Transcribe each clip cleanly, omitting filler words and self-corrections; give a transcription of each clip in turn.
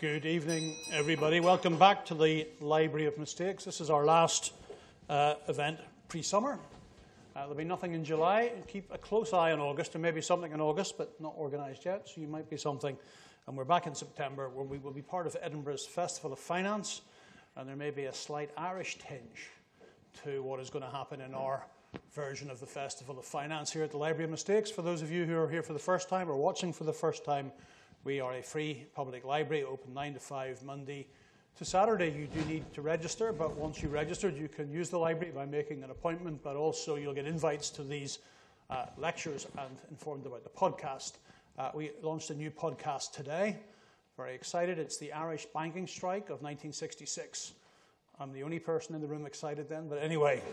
Good evening, everybody. Welcome back to the Library of Mistakes. This is our last event pre-summer. There'll be nothing in July. Keep a close eye on August. There may be something in August, but not organised yet, so you might be something. And we're back in September, where we will be part of Edinburgh's Festival of Finance, and there may be a slight Irish tinge to what is going to happen in our version of the Festival of Finance here at the Library of Mistakes. For those of you who are here for the first time or watching for the first time, we are a free public library, open 9 to 5, Monday to Saturday. You do need to register, but once you've registered, you can use the library by making an appointment, but also you'll get invites to these lectures and informed about the podcast. We launched a new podcast today. Very excited. It's the Irish banking strike of 1966. I'm the only person in the room excited then, but anyway.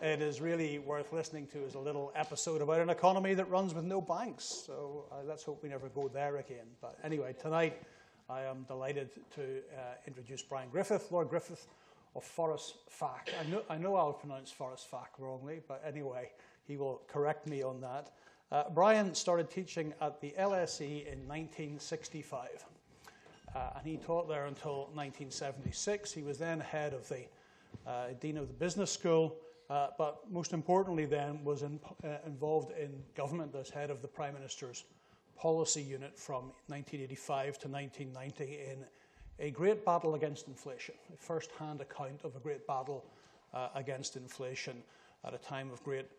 It is really worth listening to as a little episode about an economy that runs with no banks. So let's hope we never go there again. But anyway, tonight I am delighted to introduce Brian Griffiths, Lord Griffiths of Forres Fach. I know I'll pronounce Forres Fach wrongly, but anyway, he will correct me on that. Brian started teaching at the LSE in 1965. And he taught there until 1976. He was then head of the Dean of the Business School. But most importantly then was involved in government as head of the Prime Minister's policy unit from 1985 to 1990 in a great battle against inflation, a first-hand account of a great battle against inflation at a time of great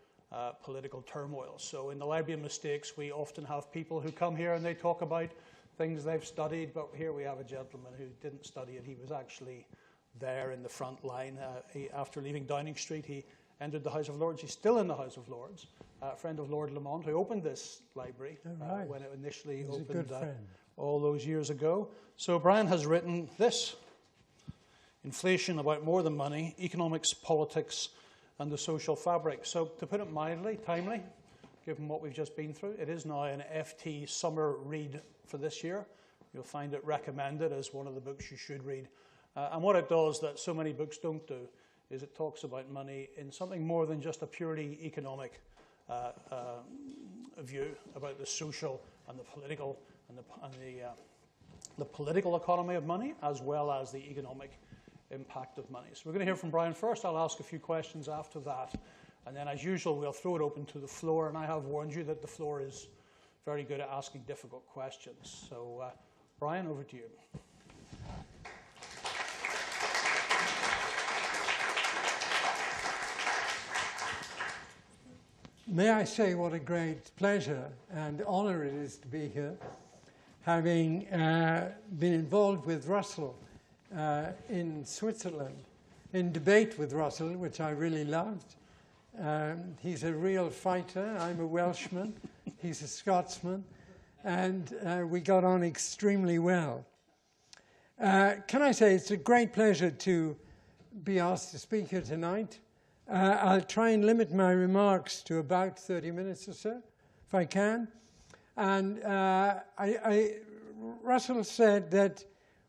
political turmoil. So in the Library of Mistakes, we often have people who come here and they talk about things they've studied, but here we have a gentleman who didn't study it. He was actually there in the front line. After leaving Downing Street, he entered the House of Lords. He's still in the House of Lords, a friend of Lord Lamont, who opened this library when it initially opened all those years ago. So Brian has written this, Inflation About More Than Money, Economics, Politics, and the Social Fabric. So to put it mildly, timely, given what we've just been through, it is now an FT summer read for this year. You'll find it recommended as one of the books you should read. And what it does that so many books don't do is it talks about money in something more than just a purely economic view about the social and the political and the political economy of money, as well as the economic impact of money. So we're going to hear from Brian first. I'll ask a few questions after that, and then as usual we'll throw it open to the floor. And I have warned you that the floor is very good at asking difficult questions. So Brian, over to you. May I say what a great pleasure and honor it is to be here, having been involved with Russell in Switzerland, in debate with Russell, which I really loved. He's a real fighter. I'm a Welshman. He's a Scotsman. And we got on extremely well. Can I say it's a great pleasure to be asked to speak here tonight. I'll try and limit my remarks to about 30 minutes or so, if I can. And Russell said that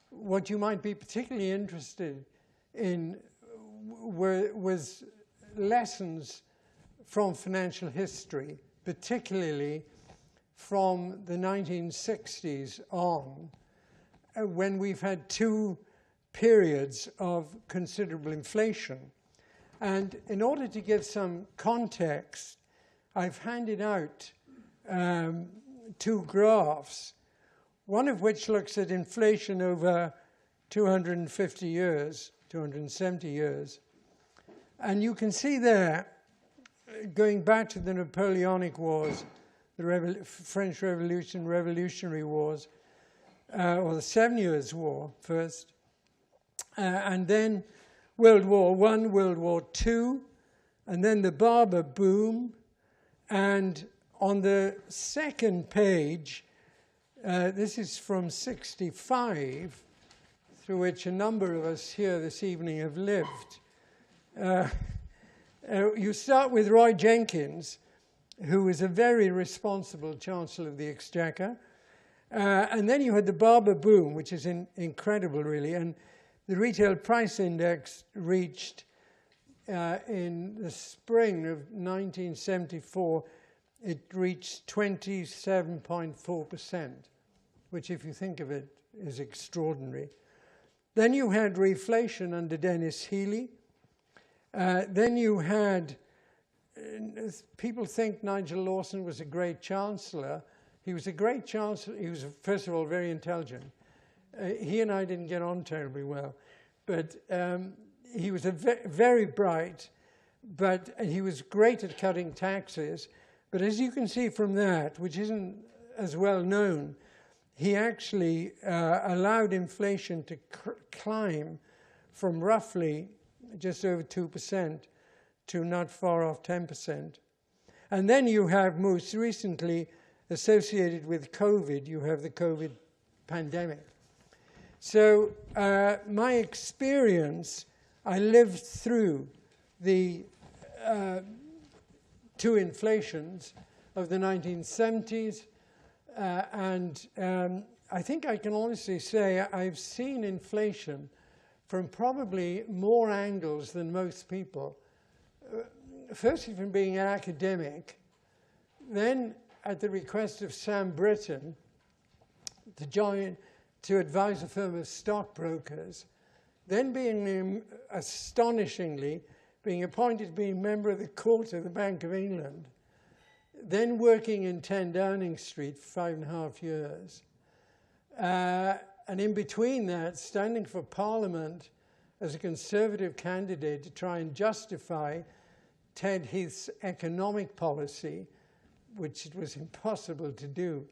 what you might be particularly interested in was lessons from financial history, particularly from the 1960s on, when we've had two periods of considerable inflation. And in order to give some context, I've handed out two graphs, one of which looks at inflation over 250 years, 270 years. And you can see there, going back to the Napoleonic Wars, the French Revolution, Revolutionary Wars, or the 7 Years' War first, and then World War I, World War II, and then the Barber boom. And on the second page, this is from 65, through which a number of us here this evening have lived. You start with Roy Jenkins, who was a very responsible Chancellor of the Exchequer. And then you had the Barber boom, which is incredible, really. And the retail price index reached, in the spring of 1974, it reached 27.4%, which, if you think of it, is extraordinary. Then you had reflation under Dennis Healey. Then you had, people think Nigel Lawson was a great chancellor. He was a great chancellor. He was, first of all, very intelligent. He and I didn't get on terribly well, but he was very bright, but he was great at cutting taxes. But as you can see from that, which isn't as well known, he actually allowed inflation to climb from roughly just over 2% to not far off 10%. And then you have, most recently, associated with COVID, you have the COVID pandemic. So my experience, I lived through the two inflations of the 1970s, and I think I can honestly say I've seen inflation from probably more angles than most people. Firstly, from being an academic, then at the request of Sam Britton to advise a firm of stockbrokers, then being astonishingly being appointed to be a member of the court of the Bank of England, then working in 10 Downing Street for 5.5 years, and in between that, standing for Parliament as a Conservative candidate to try and justify Ted Heath's economic policy, which it was impossible to do.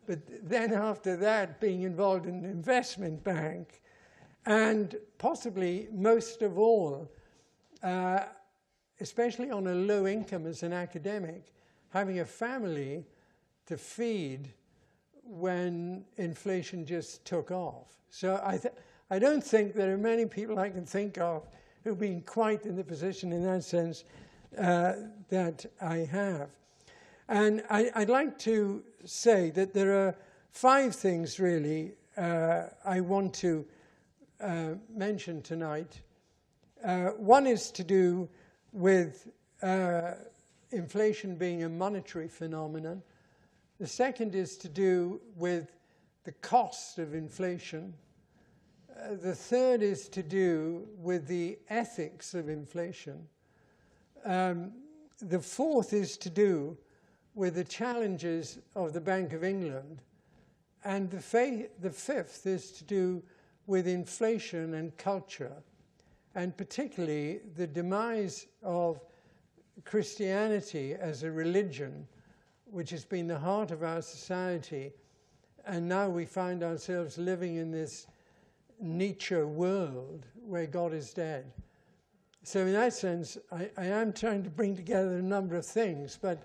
But then after that, being involved in an investment bank, and possibly most of all, especially on a low income as an academic, having a family to feed when inflation just took off. So I don't think there are many people I can think of who've been quite in the position in that sense that I have. And I'd like to say that there are 5 things really I want to mention tonight. One is to do with inflation being a monetary phenomenon. The second is to do with the cost of inflation. The third is to do with the ethics of inflation. The fourth is to do with the challenges of the Bank of England. And the fifth is to do with inflation and culture, and particularly the demise of Christianity as a religion, which has been the heart of our society. And now we find ourselves living in this Nietzsche world where God is dead. So in that sense, I am trying to bring together a number of things, but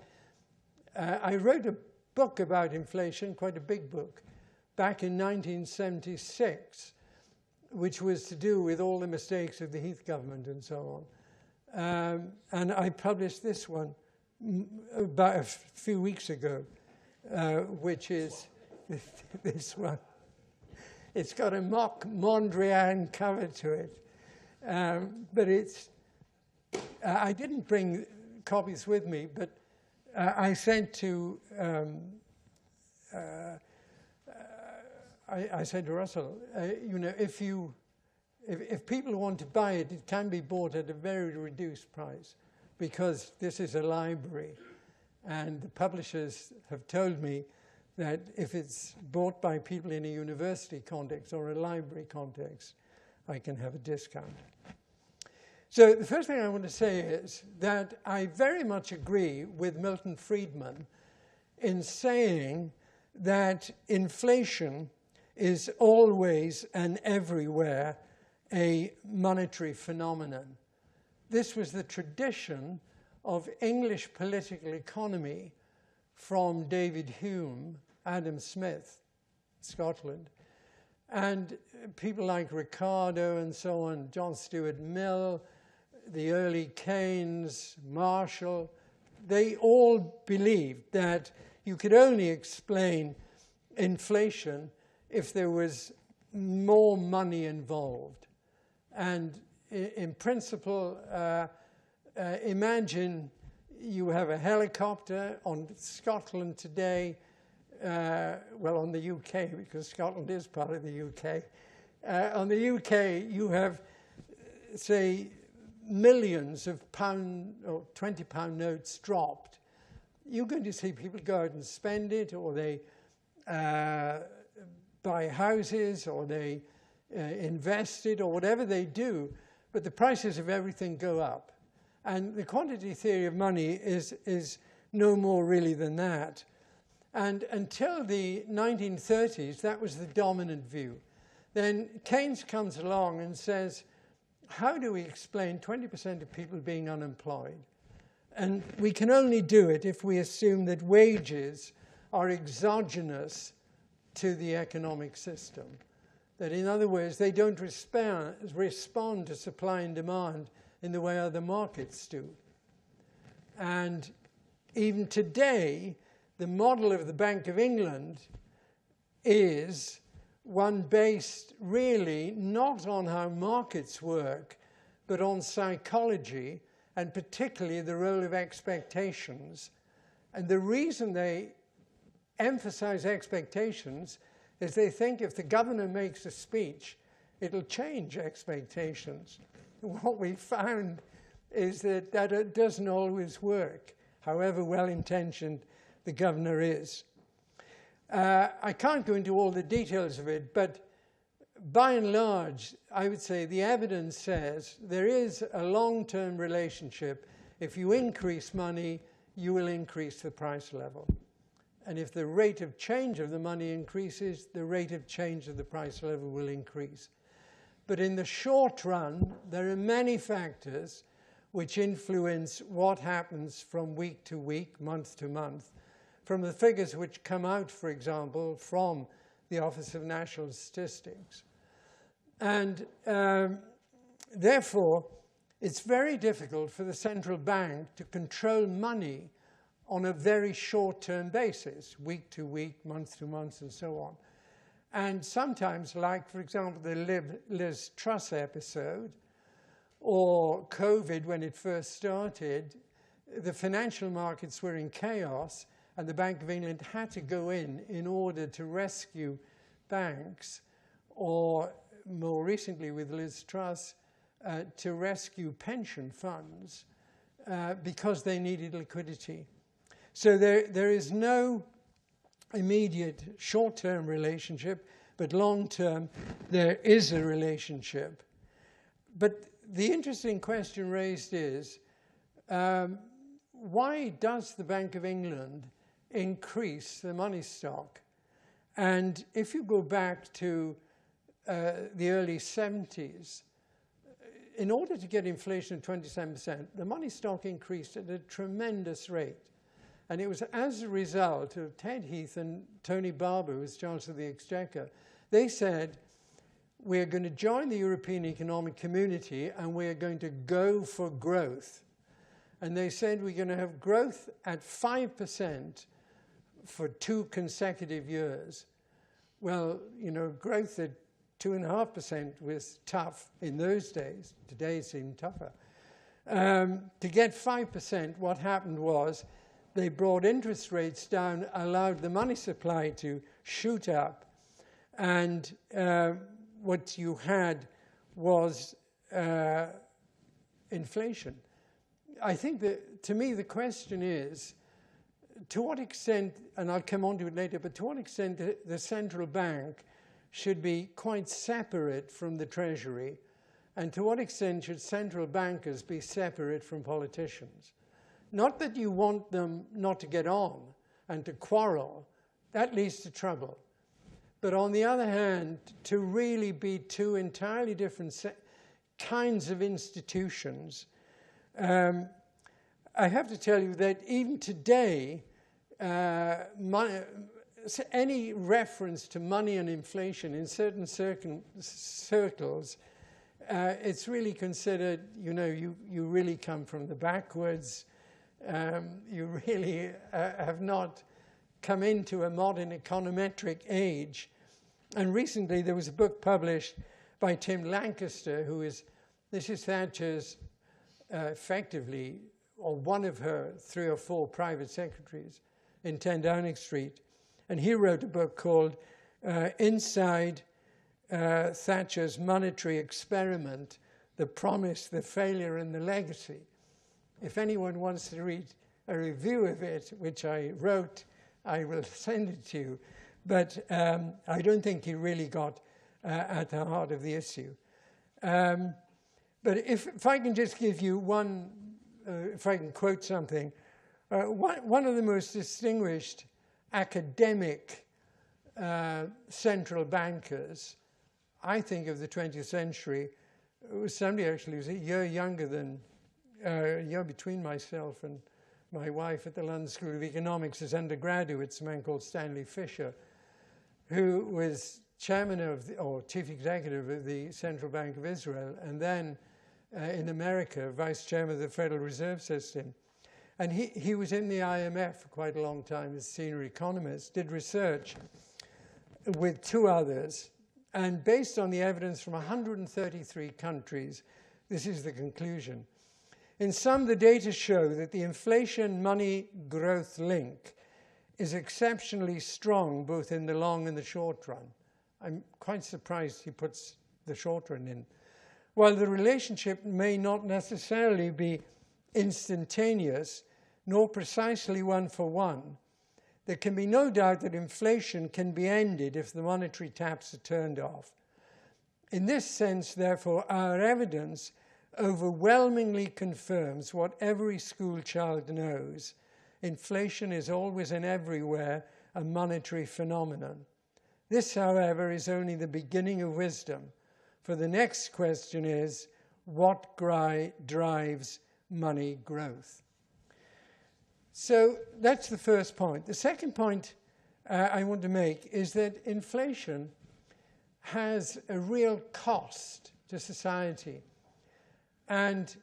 I wrote a book about inflation, quite a big book, back in 1976, which was to do with all the mistakes of the Heath government and so on. And I published this one about a few weeks ago, which is this one. It's got a mock Mondrian cover to it, but it's. I didn't bring copies with me, but I sent to. I said to Russell, you know, if people want to buy it, it can be bought at a very reduced price, because this is a library, and the publishers have told me that if it's bought by people in a university context or a library context, I can have a discount. So the first thing I want to say is that I very much agree with Milton Friedman in saying that inflation is always and everywhere a monetary phenomenon. This was the tradition of English political economy from David Hume, Adam Smith, Scotland, and people like Ricardo and so on, John Stuart Mill, the early Keynes, Marshall. They all believed that you could only explain inflation if there was more money involved. And in principle, imagine you have a helicopter on Scotland today, well, on the UK, because Scotland is part of the UK. On the UK, you have, say, millions of pound or £20 notes dropped. You're going to see people go out and spend it, or they buy houses, or they invest it, or whatever they do, but the prices of everything go up. And the quantity theory of money is no more really than that. And until the 1930s, that was the dominant view. Then Keynes comes along and says, how do we explain 20% of people being unemployed? And we can only do it if we assume that wages are exogenous to the economic system. That, in other words, they don't respond to supply and demand in the way other markets do. And even today, the model of the Bank of England is one based really not on how markets work, but on psychology, and particularly the role of expectations. And the reason they emphasize expectations is they think if the governor makes a speech, it'll change expectations. What we found is that it doesn't always work, however well-intentioned the governor is. I can't go into all the details of it, but by and large, I would say the evidence says there is a long-term relationship. If you increase money, you will increase the price level. And if the rate of change of the money increases, the rate of change of the price level will increase. But in the short run, there are many factors which influence what happens from week to week, month to month. From the figures which come out, for example, from the Office of National Statistics. And therefore, it's very difficult for the central bank to control money on a very short-term basis, week to week, month to month, and so on. And sometimes, like, for example, the Liz Truss episode, or COVID when it first started, the financial markets were in chaos, and the Bank of England had to go in order to rescue banks, or more recently with Liz Truss, to rescue pension funds because they needed liquidity. So there is no immediate short-term relationship, but long-term there is a relationship. But the interesting question raised is, why does the Bank of England increase the money stock? And if you go back to the early 70s, in order to get inflation of 27%, the money stock increased at a tremendous rate. And it was as a result of Ted Heath and Tony Barber, who was Chancellor of the Exchequer. They said, we're going to join the European Economic Community and we're going to go for growth. And they said, we're going to have growth at 5% for 2 consecutive years. Well, you know, growth at 2.5% was tough in those days. Today it seemed tougher. To get 5%, what happened was they brought interest rates down, allowed the money supply to shoot up, and what you had was inflation. I think that, to me, the question is, to what extent, and I'll come on to it later, but to what extent the central bank should be quite separate from the Treasury, and to what extent should central bankers be separate from politicians? Not that you want them not to get on and to quarrel. That leads to trouble. But on the other hand, to really be 2 entirely different kinds of institutions, I have to tell you that even today, any reference to money and inflation in certain circles, it's really considered, you know, you really come from the backwards. You really have not come into a modern econometric age. And recently there was a book published by Tim Lancaster, who is Mrs. Thatcher's effectively, or one of her 3 or 4 private secretaries in 10 Downing Street. And he wrote a book called Inside Thatcher's Monetary Experiment, The Promise, the Failure, and the Legacy. If anyone wants to read a review of it, which I wrote, I will send it to you. But I don't think he really got at the heart of the issue. But if I can just give you one, if I can quote something, one of the most distinguished academic central bankers, I think, of the 20th century, was somebody actually who was a year younger than, a year between myself and my wife at the London School of Economics as undergraduates, a man called Stanley Fisher, who was chairman of, or chief executive of the Central Bank of Israel, and then in America, vice chairman of the Federal Reserve System. And he was in the IMF for quite a long time as a senior economist, did research with two others, and based on the evidence from 133 countries, this is the conclusion. In sum, the data show that the inflation-money growth link is exceptionally strong both in the long and the short run. I'm quite surprised he puts the short run in. While the relationship may not necessarily be instantaneous, nor precisely one-for-one, there can be no doubt that inflation can be ended if the monetary taps are turned off. In this sense, therefore, our evidence overwhelmingly confirms what every school child knows. Inflation is always and everywhere a monetary phenomenon. This, however, is only the beginning of wisdom, for the next question is, what drives money growth? So that's the first point. The second point I want to make is that inflation has a real cost to society. And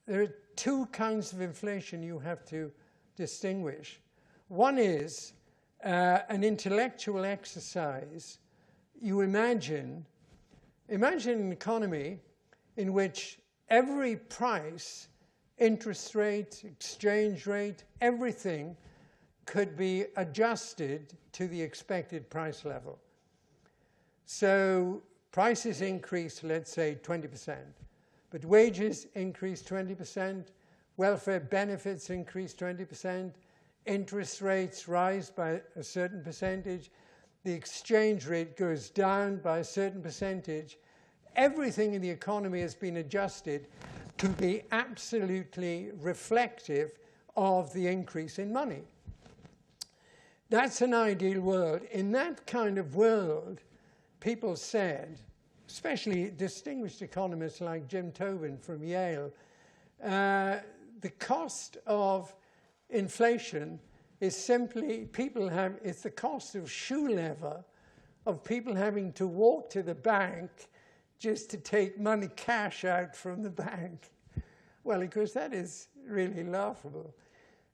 there are two kinds of inflation you have to distinguish. One is an intellectual exercise. You imagine an economy in which every price, interest rate, exchange rate, everything could be adjusted to the expected price level. So prices increase, let's say, 20%, but wages increase 20%, welfare benefits increase 20%, interest rates rise by a certain percentage, the exchange rate goes down by a certain percentage. Everything in the economy has been adjusted to be absolutely reflective of the increase in money. That's an ideal world. In that kind of world, people said, especially distinguished economists like Jim Tobin from Yale, the cost of inflation is simply it's the cost of shoe leather of people having to walk to the bank just to take money cash out from the bank. Well, of course, that is really laughable.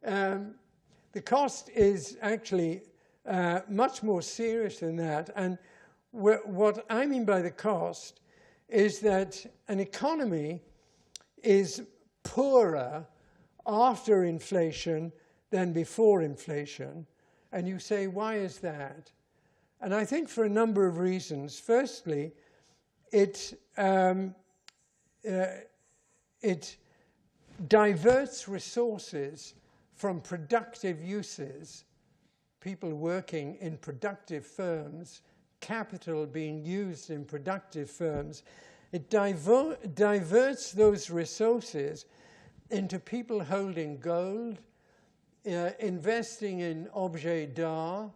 The cost is actually much more serious than that. And what I mean by the cost is that an economy is poorer after inflation than before inflation. And you say, why is that? And I think for a number of reasons. Firstly, it diverts resources from productive uses, people working in productive firms, capital being used in productive firms. It diverts those resources into people holding gold, investing in objets d'art,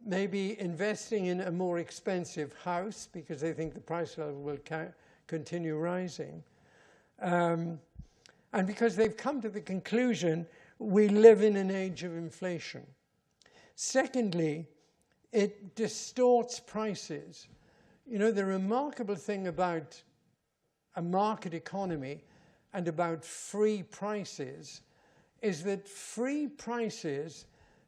maybe investing in a more expensive house because they think the price level will continue rising. And because they've come to the conclusion we live in an age of inflation. Secondly, it distorts prices. You know, the remarkable thing about a market economy and about free prices is that free prices,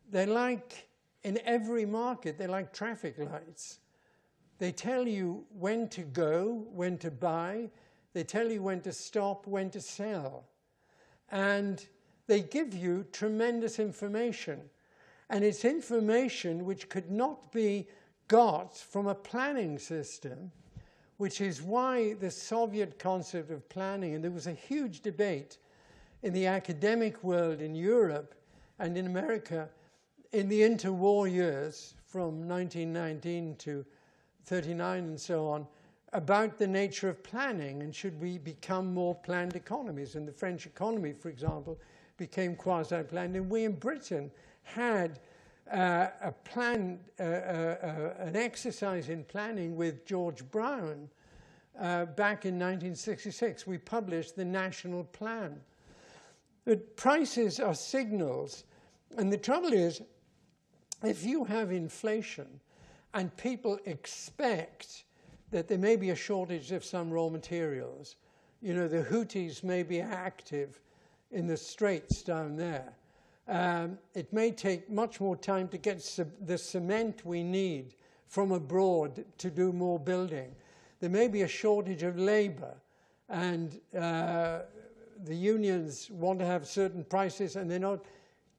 they're like, in every market, they're like traffic lights. They tell you when to go, when to buy. They tell you when to stop, when to sell. And they give you tremendous information. And it's information which could not be got from a planning system, which is why the Soviet concept of planning, and there was a huge debate in the academic world in Europe and in America in the interwar years from 1919 to 39 and so on, about the nature of planning and should we become more planned economies. And the French economy, for example, became quasi-planned. And we in Britain had an exercise in planning with George Brown back in 1966. We published the National Plan. But prices are signals. And the trouble is, if you have inflation and people expect that there may be a shortage of some raw materials, you know, the Houthis may be active in the straits down there. It may take much more time to get the cement we need from abroad to do more building. There may be a shortage of labor, and the unions want to have certain prices and they're not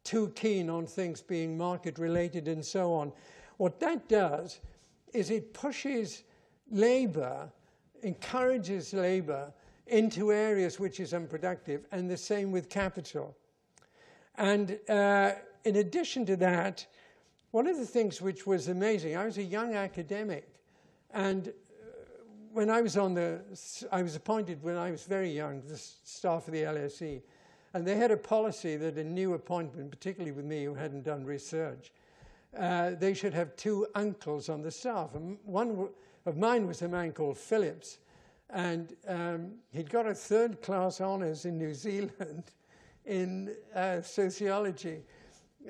too keen on things being market related and so on. What that does is it pushes labor, encourages labor into areas which is unproductive, and the same with capital. And in addition to that, one of the things which was amazing, I was a young academic, and when I was appointed when I was very young, the staff of the LSE, and they had a policy that a new appointment, particularly with me who hadn't done research, they should have 2 uncles on the staff. And one of mine was a man called Phillips, and he'd got a 3rd-class honours in New Zealand in sociology,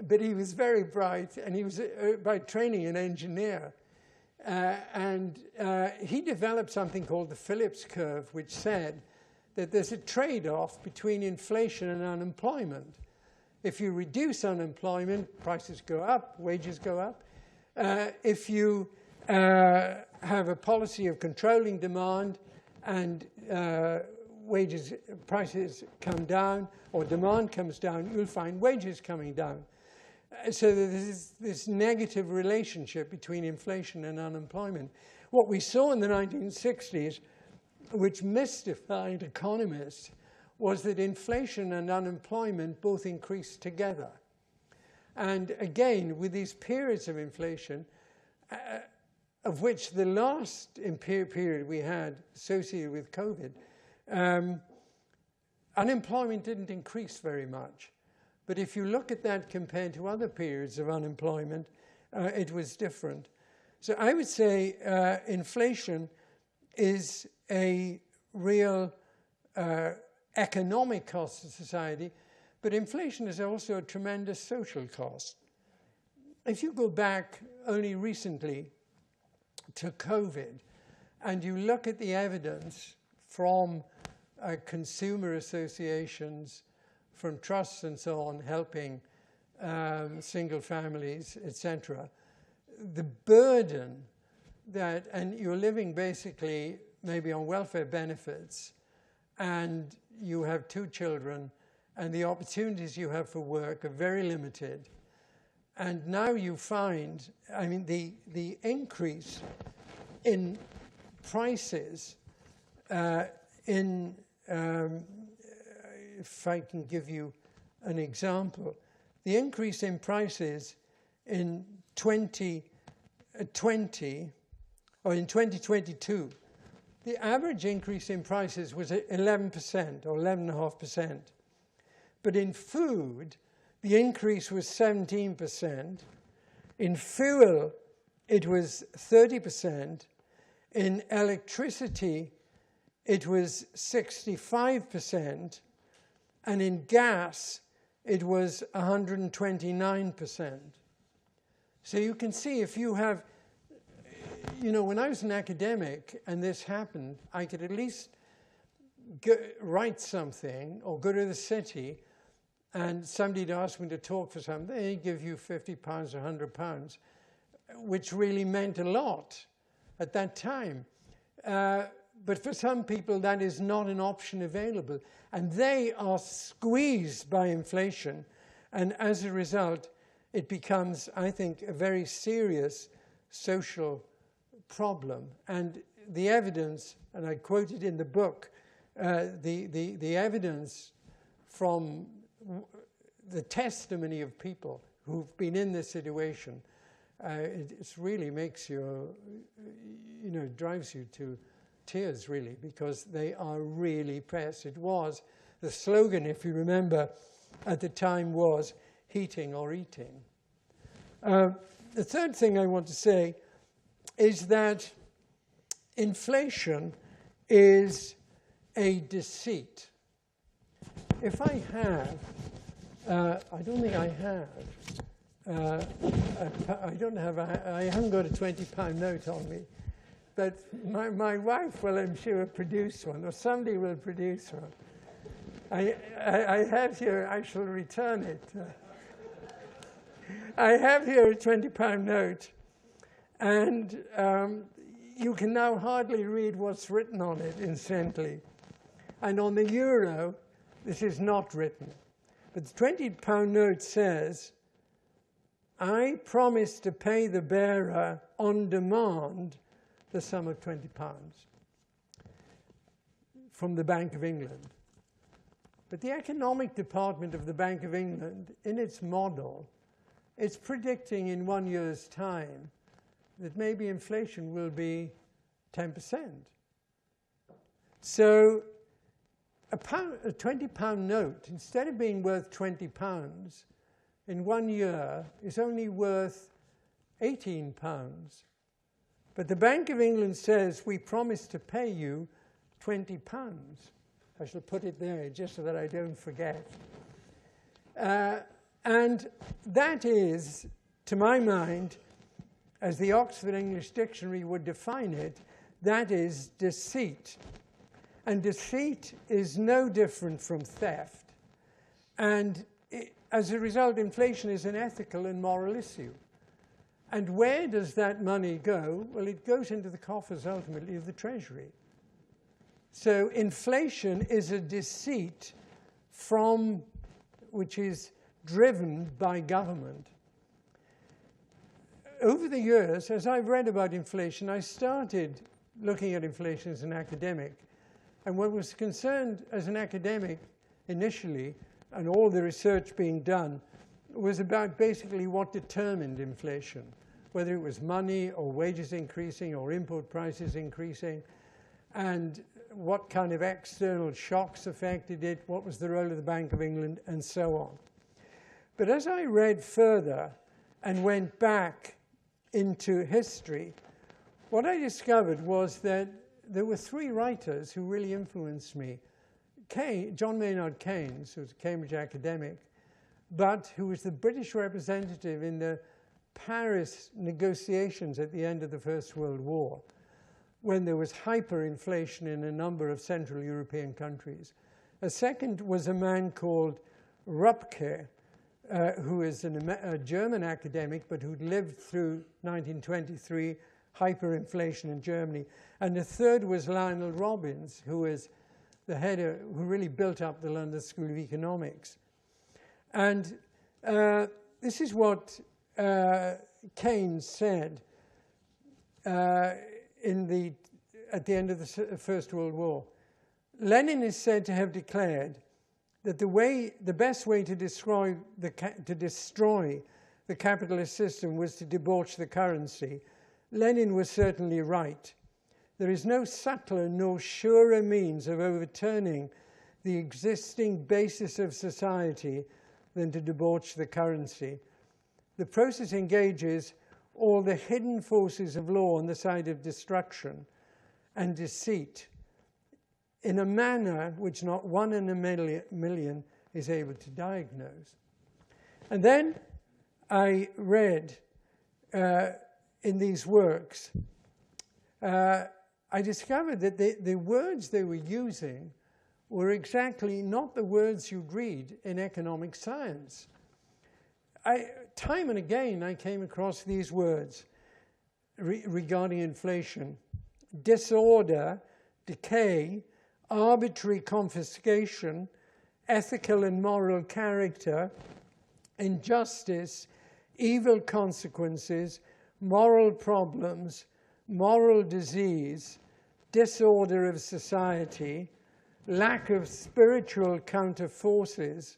but he was very bright, and he was by training an engineer. And he developed something called the Phillips curve, which said that there's a trade-off between inflation and unemployment. If you reduce unemployment, prices go up, wages go up. If you have a policy of controlling demand and prices come down, or demand comes down, you'll find wages coming down. So there's this negative relationship between inflation and unemployment. What we saw in the 1960s, which mystified economists, was that inflation and unemployment both increased together. And again, with these periods of inflation, of which the last period we had associated with COVID, unemployment didn't increase very much. But if you look at that compared to other periods of unemployment, it was different. So I would say inflation is a real economic cost to society, but inflation is also a tremendous social cost. If you go back only recently to COVID, and you look at the evidence from consumer associations, from trusts and so on, helping single families, etc., the burden that, and you're living basically maybe on welfare benefits, and you have 2 children, and the opportunities you have for work are very limited. And now you find, I mean, the increase in prices if I can give you an example, the increase in prices in 2020, or in 2022, the average increase in prices was 11% or 11.5%. But in food, the increase was 17%. In fuel, it was 30%. In electricity, it was 65%. And in gas, it was 129%. So you can see if you have, you know, when I was an academic and this happened, I could at least write something or go to the city and somebody'd ask me to talk for something, they'd give you £50 or £100, which really meant a lot at that time. But for some people, that is not an option available. And they are squeezed by inflation. And as a result, it becomes, I think, a very serious social problem. And the evidence, and I quoted in the book, the evidence from the testimony of people who've been in this situation, it really makes you, drives you to tears, really, because they are really pressed. It was, the slogan, if you remember, at the time was heating or eating. The third thing I want to say is that inflation is a deceit. If I have, I don't think I have, I haven't got a £20 note on me, but my wife will, I'm sure, produce one, or somebody will produce one. I have here, I shall return it. I have here a £20 note, and you can now hardly read what's written on it, incidentally. And on the euro, this is not written. But the £20 note says, I promise to pay the bearer on demand the sum of £20 from the Bank of England. But the economic department of the Bank of England, in its model, it's predicting in 1 year's time that maybe inflation will be 10%. So a £20 note, instead of being worth £20, in 1 year is only worth £18. But the Bank of England says, we promise to pay you £20. I shall put it there just so that I don't forget. And that is, to my mind, as the Oxford English Dictionary would define it, that is deceit. And deceit is no different from theft. And as a result, inflation is an ethical and moral issue. And where does that money go? Well, it goes into the coffers, ultimately, of the Treasury. So inflation is a deceit which is driven by government. Over the years, as I've read about inflation, I started looking at inflation as an academic. And what was concerned as an academic initially, and all the research being done, was about basically what determined inflation, whether it was money or wages increasing or input prices increasing, and what kind of external shocks affected it, what was the role of the Bank of England, and so on. But as I read further and went back into history, what I discovered was that there were three writers who really influenced me. John Maynard Keynes, who was a Cambridge academic, but who was the British representative in the Paris negotiations at the end of the First World War, when there was hyperinflation in a number of Central European countries. A second was a man called Rupke, who is a German academic, but who'd lived through 1923 hyperinflation in Germany. And the third was Lionel Robbins, who was the head who really built up the London School of Economics. And this is what Keynes said at the end of the First World War. Lenin is said to have declared that the best way to destroy the capitalist system was to debauch the currency. Lenin was certainly right. There is no subtler nor surer means of overturning the existing basis of society than to debauch the currency. The process engages all the hidden forces of law on the side of destruction and deceit in a manner which not one in a million is able to diagnose. And then I read in these works, I discovered that the words they were using were exactly not the words you'd read in economic science. Time and again, I came across these words regarding inflation: disorder, decay, arbitrary confiscation, ethical and moral character, injustice, evil consequences, moral problems, moral disease, disorder of society, lack of spiritual counterforces,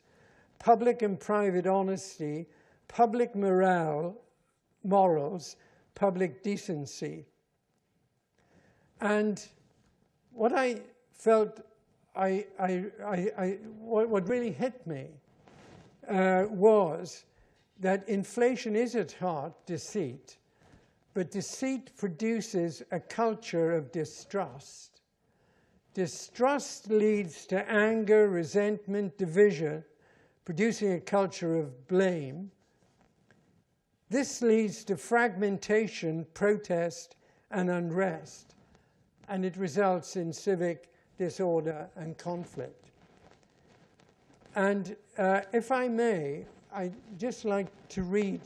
public and private honesty, public morals, public decency. And what I felt, what really hit me was that inflation is at heart deceit, but deceit produces a culture of distrust. Distrust leads to anger, resentment, division, producing a culture of blame. This leads to fragmentation, protest, and unrest, and it results in civic disorder and conflict. And if I may, I'd just like to read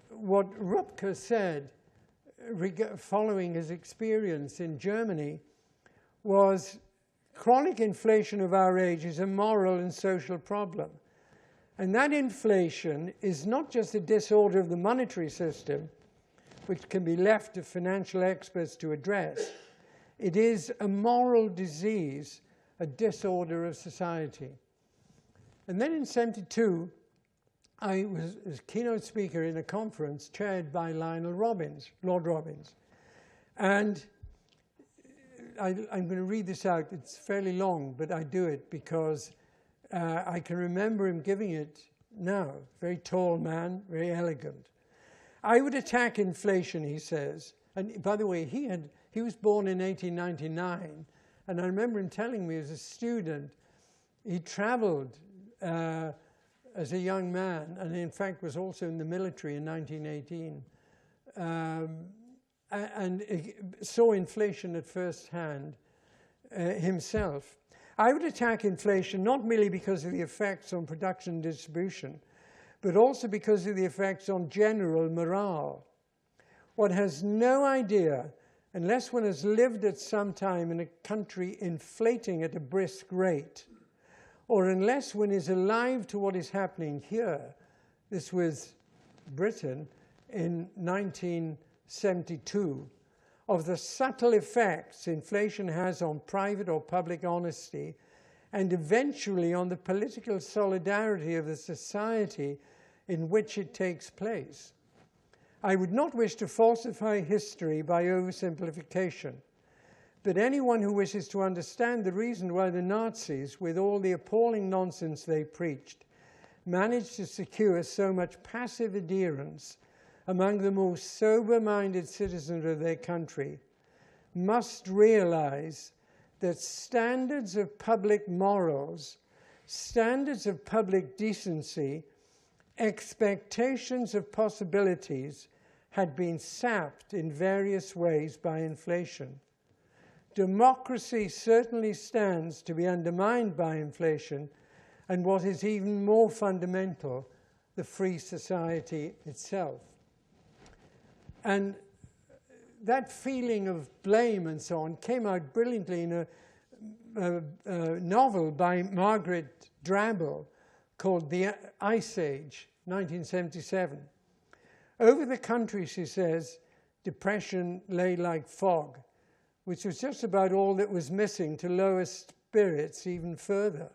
what Rupke said following his experience in Germany, was chronic inflation of our age is a moral and social problem. And that inflation is not just a disorder of the monetary system, which can be left to financial experts to address. It is a moral disease, a disorder of society. And then in '72, I was a keynote speaker in a conference chaired by Lord Robbins. And I'm going to read this out. It's fairly long, but I do it because I can remember him giving it now. Very tall man, very elegant. I would attack inflation, he says. And by the way, he was born in 1899. And I remember him telling me as a student, he traveled as a young man, and in fact was also in the military in 1918, and saw inflation at first hand himself. I would attack inflation not merely because of the effects on production and distribution, but also because of the effects on general morale. One has no idea, unless one has lived at some time in a country inflating at a brisk rate, or unless one is alive to what is happening here. This was Britain in 1972, of the subtle effects inflation has on private or public honesty, and eventually on the political solidarity of the society in which it takes place. I would not wish to falsify history by oversimplification, but anyone who wishes to understand the reason why the Nazis, with all the appalling nonsense they preached, managed to secure so much passive adherence among the most sober-minded citizens of their country, must realize that standards of public morals, standards of public decency, expectations of possibilities had been sapped in various ways by inflation. Democracy certainly stands to be undermined by inflation, and what is even more fundamental, the free society itself. And that feeling of blame and so on came out brilliantly in a novel by Margaret Drabble called The Ice Age, 1977. Over the country, she says, depression lay like fog, which was just about all that was missing to lower spirits even further.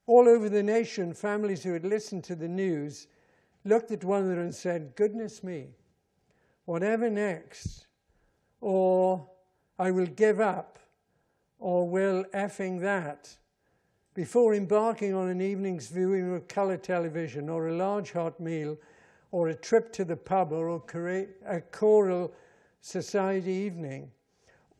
All over the nation, families who had listened to the news looked at one another and said, goodness me, whatever next? Or I will give up, or will effing that, before embarking on an evening's viewing of colour television, or a large hot meal, or a trip to the pub, or a choral society evening.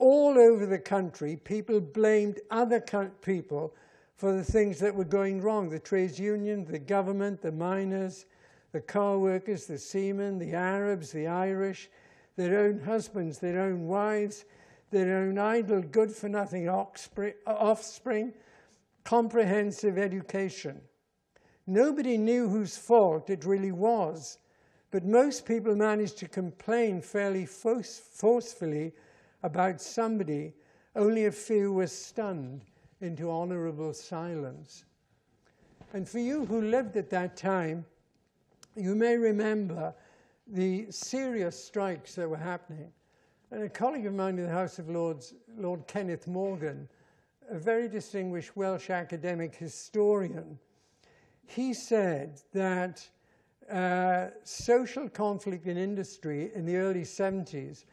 All over the country, people blamed other people for the things that were going wrong. The trades union, the government, the miners, the car workers, the seamen, the Arabs, the Irish, their own husbands, their own wives, their own idle, good-for-nothing offspring, comprehensive education. Nobody knew whose fault it really was, but most people managed to complain fairly forcefully about somebody. Only a few were stunned into honorable silence. And for you who lived at that time, you may remember the serious strikes that were happening. And a colleague of mine in the House of Lords, Lord Kenneth Morgan, a very distinguished Welsh academic historian, he said that social conflict in industry in the early 70s,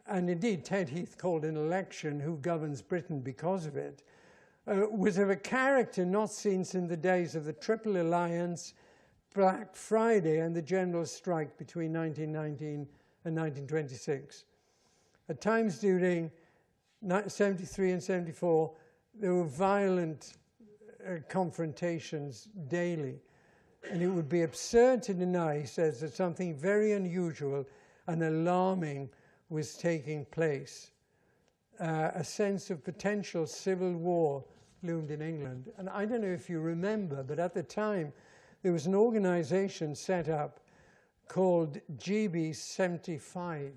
and indeed Ted Heath called an election who governs Britain because of it, was of a character not seen since the days of the Triple Alliance, Black Friday, and the general strike between 1919 and 1926. At times during 73 and 74, there were violent confrontations daily. And it would be absurd to deny, he says, that something very unusual and alarming was taking place. A sense of potential civil war loomed in England. And I don't know if you remember, but at the time, there was an organization set up called GB 75.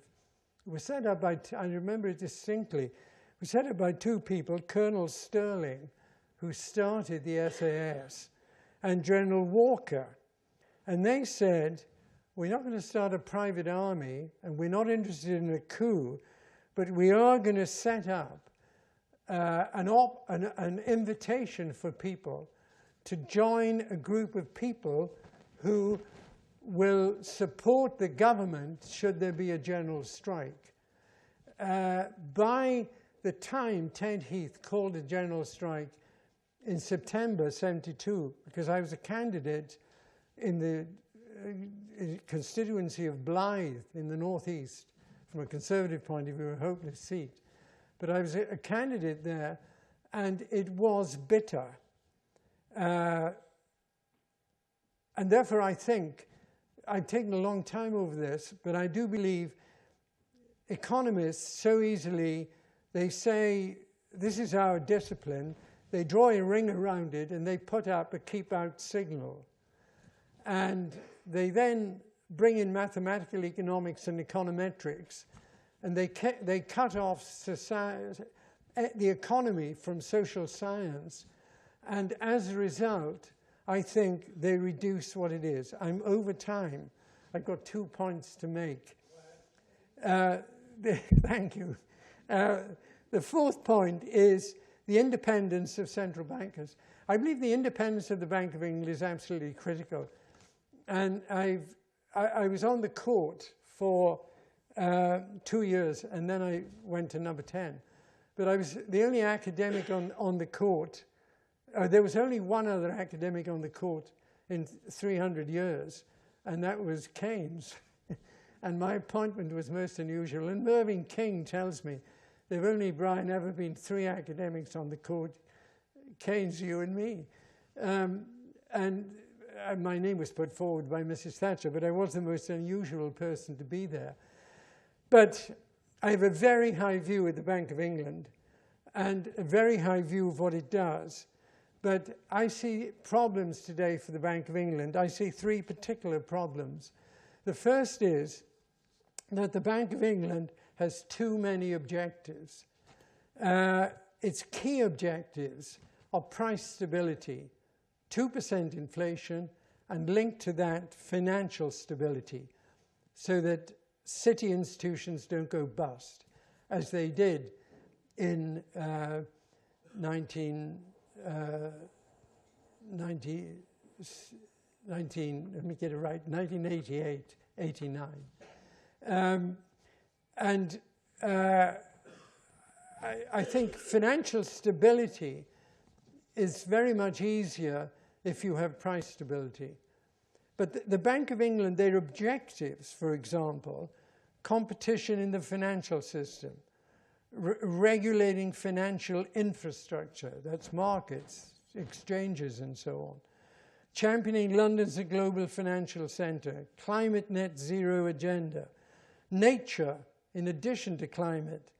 It was set up by, I remember it distinctly, it was set up by two people, Colonel Sterling, who started the SAS, and General Walker. And they said, we're not going to start a private army, and we're not interested in a coup, but we are going to set up an invitation for people to join a group of people who will support the government should there be a general strike. By the time Ted Heath called a general strike in September 72, because I was a candidate in the constituency of Blyth in the northeast, from a Conservative point of view, a hopeless seat. But I was a candidate there, and it was bitter. And therefore, I think, I've taken a long time over this, but I do believe economists so easily, they say, this is our discipline, they draw a ring around it, and they put up a keep-out signal. And they then bring in mathematical economics and econometrics, and they cut off society, the economy from social science. And as a result, I think they reduce what it is. I'm over time. I've got 2 points to make. Thank you. The fourth point is the independence of central bankers. I believe the independence of the Bank of England is absolutely critical. And I was on the court for 2 years, and then I went to number 10. But I was the only academic on the court. There was only one other academic on the court in 300 years, and that was Keynes. And my appointment was most unusual. And Mervyn King tells me there have only, Brian, ever been 3 academics on the court, Keynes, you and me. And my name was put forward by Mrs. Thatcher, but I was the most unusual person to be there. But I have a very high view of the Bank of England and a very high view of what it does. But I see problems today for the Bank of England. I see 3 particular problems. The first is that the Bank of England has too many objectives. Its key objectives are price stability, 2% inflation, and linked to that financial stability, so that city institutions don't go bust, as they did in 1988, 89. I think financial stability is very much easier if you have price stability. But the Bank of England, their objectives, for example, competition in the financial system, regulating financial infrastructure, that's markets, exchanges, and so on, championing London as a global financial centre, climate net zero agenda, nature in addition to climate,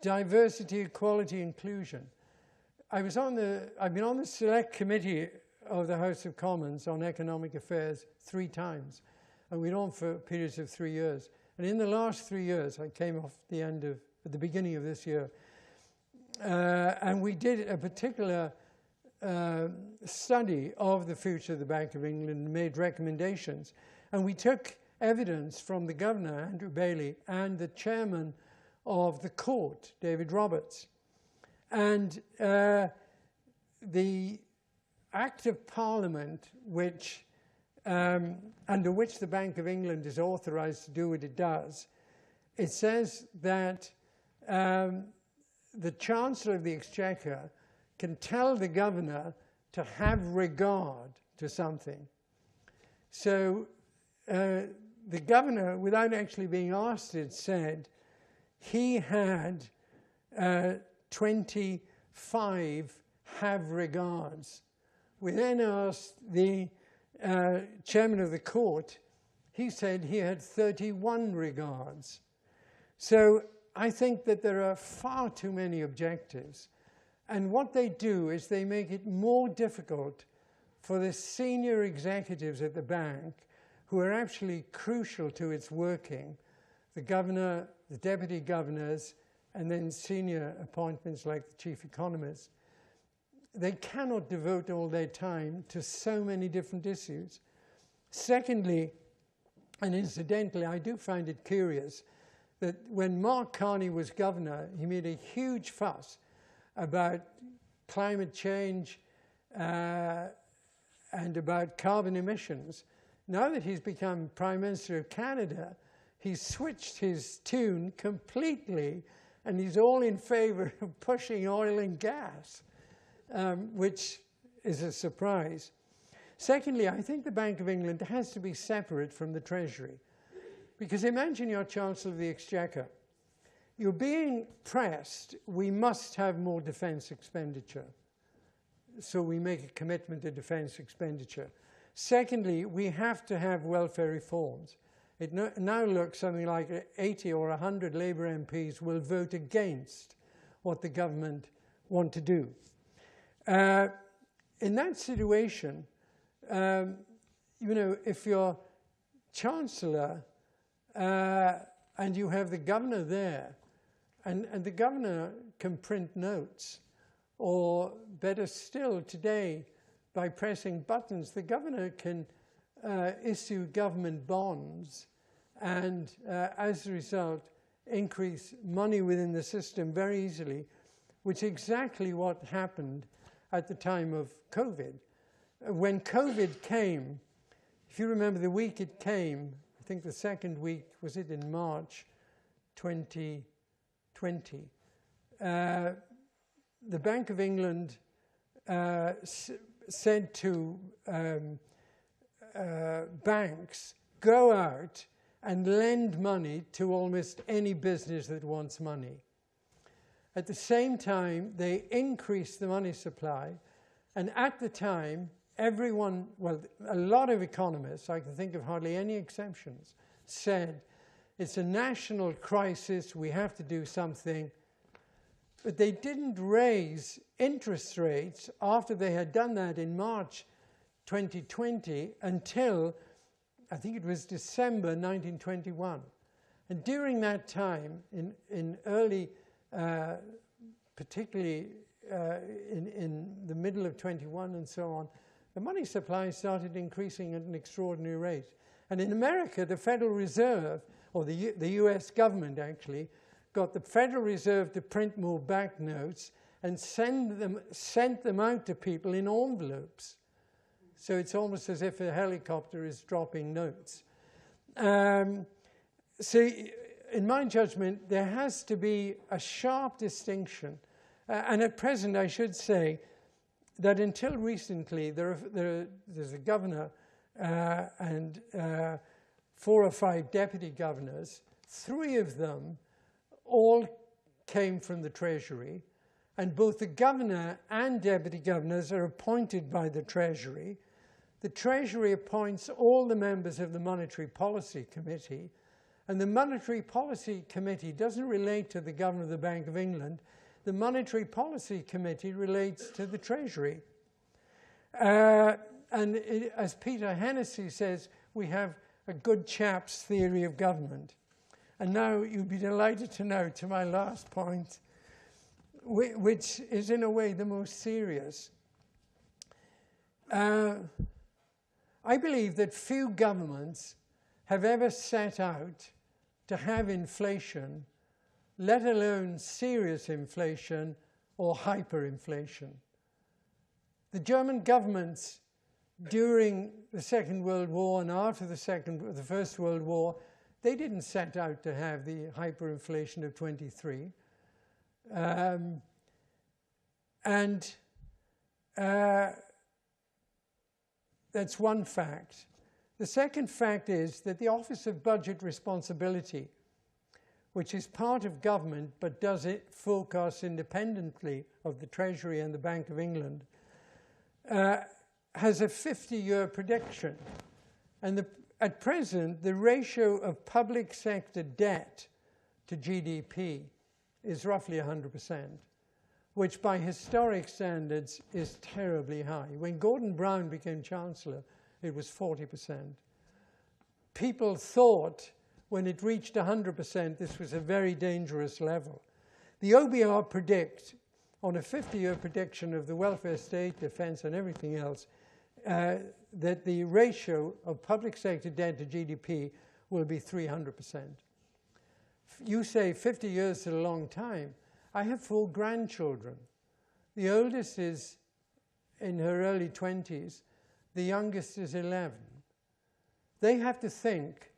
diversity, equality, inclusion. I've been on the select committee of the House of Commons on economic affairs 3 times, and we're on for periods of 3 years. And in the last 3 years, I came off at the beginning of this year, and we did a particular study of the future of the Bank of England and made recommendations. And we took evidence from the governor, Andrew Bailey, and the chairman of the court, David Roberts. And the Act of Parliament, which under which the Bank of England is authorised to do what it does, it says that the Chancellor of the Exchequer can tell the governor to have regard to something. So the governor, without actually being asked it, said he had 25 have regards. We then asked the chairman of the court. He said he had 31 regards. So I think that there are far too many objectives. And what they do is they make it more difficult for the senior executives at the bank, who are actually crucial to its working, the governor, the deputy governors, and then senior appointments like the chief economist. They cannot devote all their time to so many different issues. Secondly, and incidentally, I do find it curious that when Mark Carney was governor, he made a huge fuss about climate change and about carbon emissions. Now that he's become Prime Minister of Canada, he's switched his tune completely, and he's all in favour of pushing oil and gas, which is a surprise. Secondly, I think the Bank of England has to be separate from the Treasury. Because imagine you're Chancellor of the Exchequer. You're being pressed, we must have more defence expenditure. So we make a commitment to defence expenditure. Secondly, we have to have welfare reforms. It now looks something like 80 or 100 Labour MPs will vote against what the government want to do. In that situation, you know, if you're Chancellor and you have the governor there, and the governor can print notes, or better still today, by pressing buttons, the governor can issue government bonds and as a result increase money within the system very easily, which is exactly what happened at the time of COVID. When COVID came, if you remember the week it came, I think the second week, was it in March 2020, the Bank of England said to banks, go out and lend money to almost any business that wants money. At the same time, they increased the money supply, and at the time, everyone, well, a lot of economists, I can think of hardly any exceptions, said it's a national crisis, we have to do something. But they didn't raise interest rates after they had done that in March 2020 until, I think it was December 1921. And during that time, in early, particularly in the middle of 21 and so on, the money supply started increasing at an extraordinary rate. And in America, the Federal Reserve, or the US government actually, got the Federal Reserve to print more banknotes and sent them out to people in envelopes. So it's almost as if a helicopter is dropping notes. So in my judgment, there has to be a sharp distinction. And at present, I should say that until recently, there's a governor and 4 or 5 deputy governors. 3 of them all came from the Treasury, and both the governor and deputy governors are appointed by the Treasury. The Treasury appoints all the members of the Monetary Policy Committee, and the Monetary Policy Committee doesn't relate to the Governor of the Bank of England. The Monetary Policy Committee relates to the Treasury. As Peter Hennessy says, we have a good chap's theory of government. And now you'd be delighted to know, to my last point, which is in a way the most serious. I believe that few governments have ever set out to have inflation, let alone serious inflation or hyperinflation. The German governments during the Second World War and after the First World War, they didn't set out to have the hyperinflation of 23. That's one fact. The second fact is that the Office of Budget Responsibility, which is part of government but does it forecast independently of the Treasury and the Bank of England, has a 50-year prediction. And at present, the ratio of public sector debt to GDP is roughly 100%, which by historic standards is terribly high. When Gordon Brown became Chancellor, it was 40%. People thought when it reached 100%, this was a very dangerous level. The OBR predict, on a 50-year prediction of the welfare state, defense, and everything else, that the ratio of public sector debt to GDP will be 300%. You say 50 years is a long time. I have 4 grandchildren. The oldest is in her early 20s. The youngest is 11. They have to think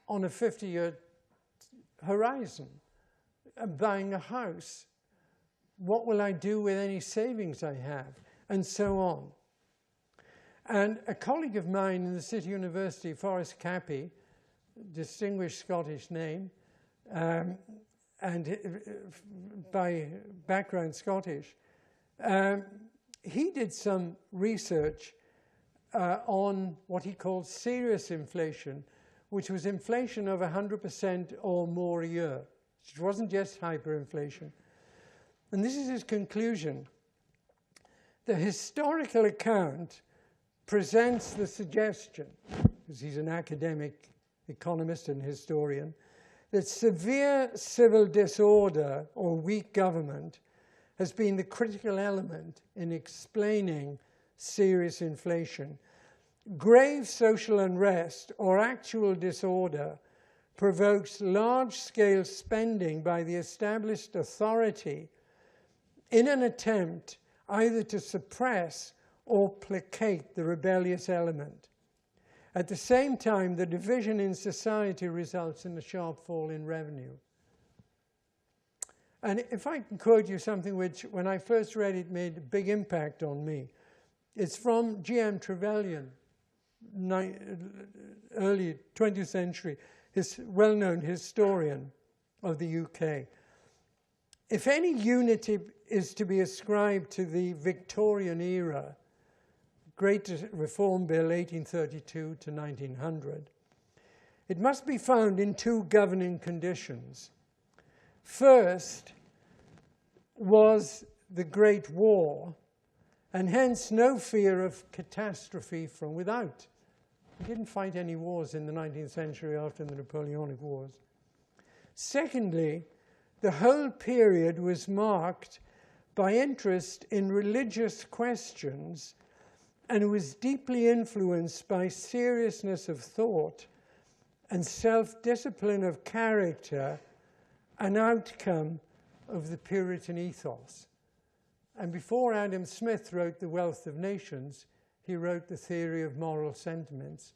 on a 50-year horizon. Buying a house. What will I do with any savings I have? And so on. And a colleague of mine in the City University, Forrest Cappy, distinguished Scottish name, and by background Scottish, he did some research on what he called serious inflation, which was inflation of 100% or more a year. It wasn't just hyperinflation. And this is his conclusion. The historical account presents the suggestion, because he's an academic economist and historian, that severe civil disorder or weak government has been the critical element in explaining serious inflation. Grave social unrest or actual disorder provokes large-scale spending by the established authority in an attempt either to suppress or placate the rebellious element. At the same time, the division in society results in a sharp fall in revenue. And if I can quote you something which, when I first read it, made a big impact on me. It's from G.M. Trevelyan, early 20th century, his well-known historian of the UK. If any unity is to be ascribed to the Victorian era, Great Reform Bill 1832 to 1900, it must be found in 2 governing conditions. First was the Great War, and hence no fear of catastrophe from without. We didn't fight any wars in the 19th century after the Napoleonic Wars. Secondly, the whole period was marked by interest in religious questions and was deeply influenced by seriousness of thought and self-discipline of character, an outcome of the Puritan ethos. And before Adam Smith wrote The Wealth of Nations, he wrote The Theory of Moral Sentiments.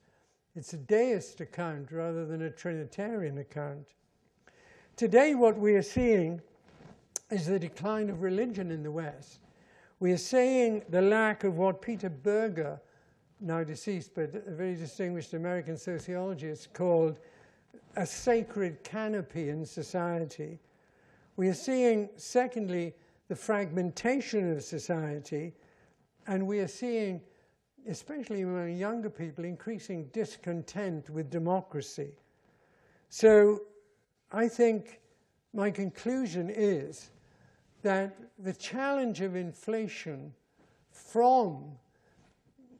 It's a deist account rather than a Trinitarian account. Today, what we are seeing is the decline of religion in the West. We are seeing the lack of what Peter Berger, now deceased, but a very distinguished American sociologist, called a sacred canopy in society. We are seeing, secondly, the fragmentation of society, and we are seeing, especially among younger people, increasing discontent with democracy. So I think my conclusion is that the challenge of inflation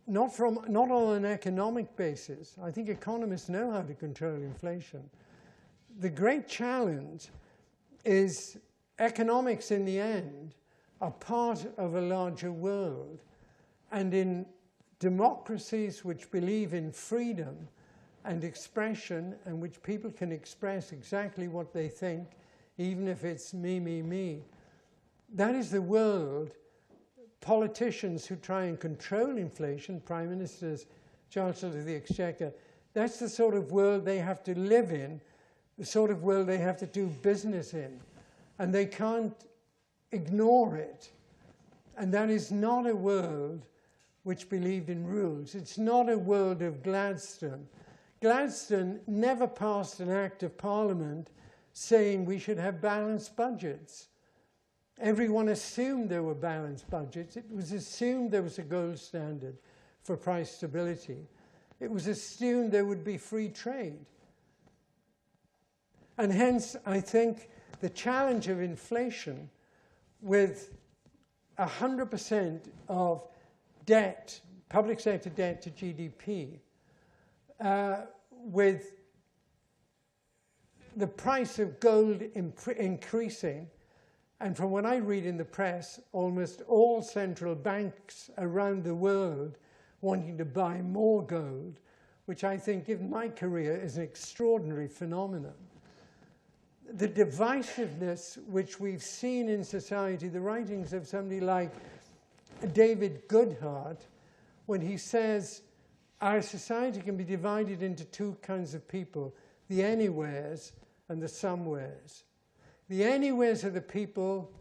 not on an economic basis. I think economists know how to control inflation. The great challenge is economics in the end are part of a larger world. And in democracies which believe in freedom and expression, and which people can express exactly what they think, even if it's me, me, me. That is the world. Politicians who try and control inflation, prime ministers, chancellors of the exchequer, that's the sort of world they have to live in, the sort of world they have to do business in. And they can't ignore it. And that is not a world which believed in rules. It's not a world of Gladstone. Gladstone never passed an act of parliament saying we should have balanced budgets. Everyone assumed there were balanced budgets. It was assumed there was a gold standard for price stability. It was assumed there would be free trade. And hence, I think the challenge of inflation with 100% of debt, public sector debt to GDP, with the price of gold increasing, and from what I read in the press, almost all central banks around the world wanting to buy more gold, which I think, given my career, is an extraordinary phenomenon. The divisiveness which we've seen in society, the writings of somebody like David Goodhart, when he says our society can be divided into two kinds of people, the anywheres and the somewheres. The anywheres are the people,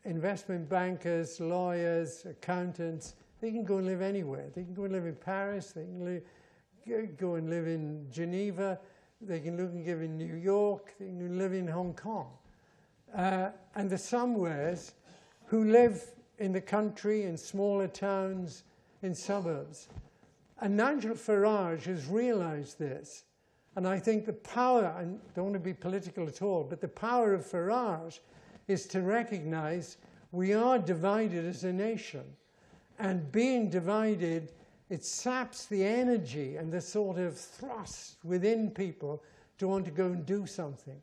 investment bankers, lawyers, accountants. They can go and live anywhere. They can go and live in Paris. They can go and live in Geneva. They can live in New York. They can live in Hong Kong. And the somewheres who live in the country, in smaller towns, in suburbs. And Nigel Farage has realized this. And I think the power, I don't want to be political at all, but the power of Farage is to recognize we are divided as a nation. And being divided, it saps the energy and the sort of thrust within people to want to go and do something.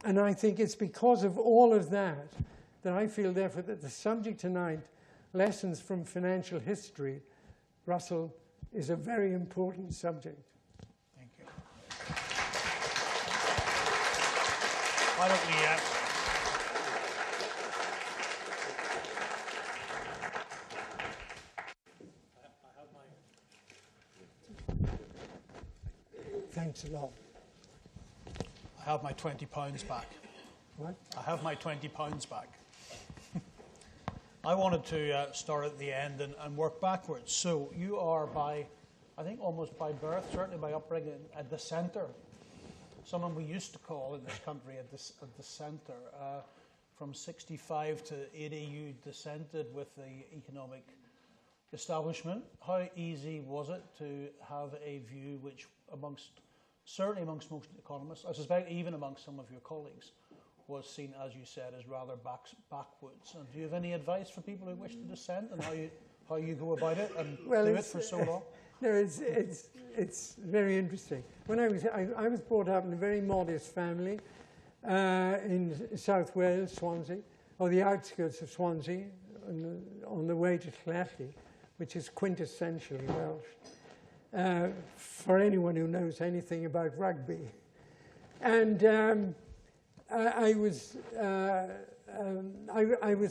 And I think it's because of all of that that I feel, therefore, that the subject tonight, lessons from financial history, Russell, is a very important subject. Thank you. Why don't we... Thanks a lot. I have my £20 back. What? I have my £20 back. I wanted to start at the end and work backwards. So you are by, I think almost by birth, certainly by upbringing, a dissenter. Someone we used to call in this country a dissenter. From 65 to 80, you dissented with the economic establishment. How easy was it to have a view which certainly amongst most economists, I suspect even amongst some of your colleagues, was seen, as you said, as rather backwards? And do you have any advice for people who wish to dissent and how you go about it and do it for so long? No, it's very interesting. When I was brought up in a very modest family in South Wales, Swansea, or the outskirts of Swansea, on the way to Llanelli, which is quintessentially Welsh, for anyone who knows anything about rugby. And I was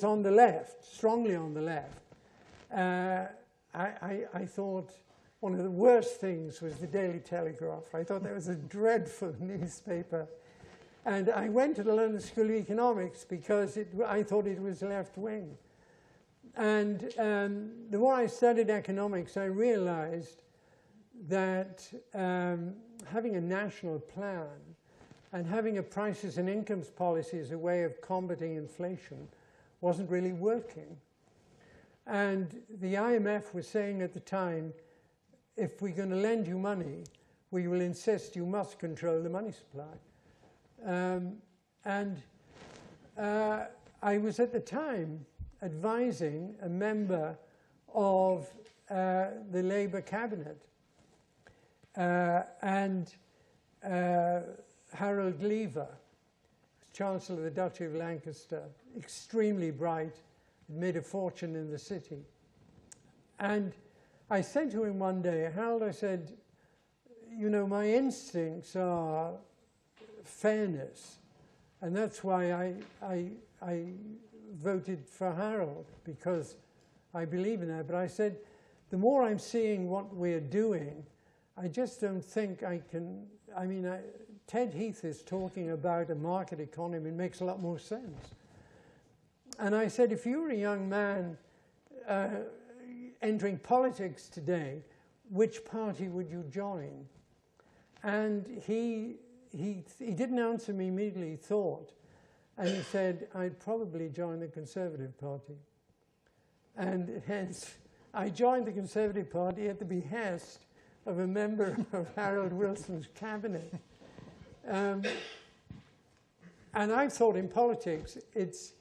on the left, strongly on the left. I thought one of the worst things was the Daily Telegraph. I thought that was a dreadful newspaper. And I went to the London School of Economics because I thought it was left-wing. And the more I studied economics, I realized that having a national plan and having a prices and incomes policy as a way of combating inflation wasn't really working. And the IMF was saying at the time, if we're going to lend you money, we will insist you must control the money supply. I was at the time advising a member of the Labour cabinet, Harold Lever, Chancellor of the Duchy of Lancaster, extremely bright, had made a fortune in the city. And I said to him one day, Harold, I said, you know, my instincts are fairness, and that's why I voted for Harold, because I believe in that. But I said, the more I'm seeing what we're doing, I just don't think I can. I mean, Ted Heath is talking about a market economy. It makes a lot more sense. And I said, if you were a young man entering politics today, which party would you join? And he didn't answer me immediately, he thought. And he said, I'd probably join the Conservative Party. And hence, I joined the Conservative Party at the behest of a member of Harold Wilson's cabinet. And I thought in politics, it's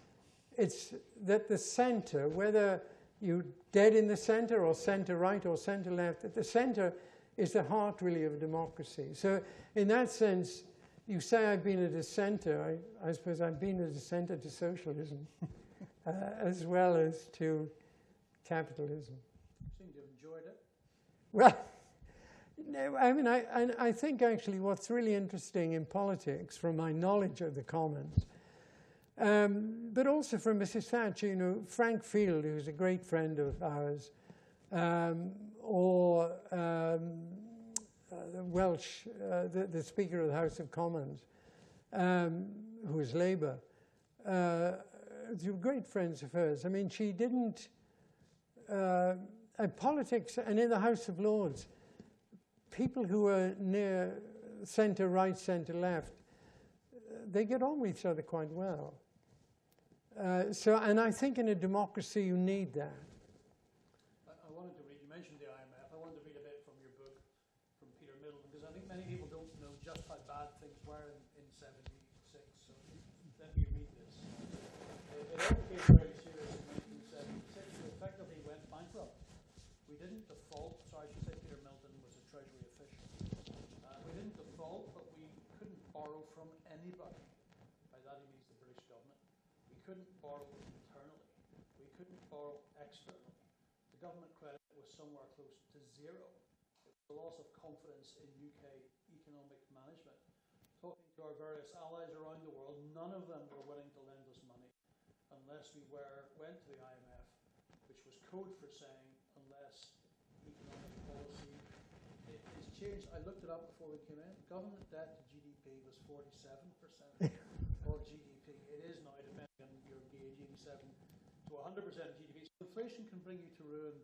that the centre, whether you're dead in the centre or centre right or centre left, that the centre is the heart really of democracy. So in that sense, you say I've been a dissenter. I suppose I've been a dissenter to socialism as well as to capitalism. You seem to have enjoyed it. Well, no, I mean, I think actually what's really interesting in politics, from my knowledge of the Commons, but also from Mrs. Thatcher, you know, Frank Field, who's a great friend of ours, or the Welsh, the Speaker of the House of Commons, who is Labour, they were great friends of hers. I mean, she didn't, at politics and in the House of Lords, people who are near centre right, centre left, they get on with each other quite well. And I think in a democracy you need that. I wanted to read, you mentioned the IMF, I wanted to read a bit from your book, from Peter Middleton, because I think many people don't know just how bad things were in 76, so let me read this. It all became very serious in 1976, we effectively went bankrupt. We didn't default, sorry, I should say Peter Middleton was a Treasury official. We didn't default, but we couldn't borrow from anybody. By that he means the British government. We couldn't borrow internally. We couldn't borrow externally. The government credit was somewhere close to zero. It was a loss of confidence in UK economic management. Talking to our various allies around the world, none of them were willing to lend us money unless we went to the IMF, which was code for saying unless economic policy is changed. I looked it up before we came in. Government debt to GDP was 47% of GDP. It is now, depending on your gauge, 87 to 100% of GDP. So inflation can bring you to ruin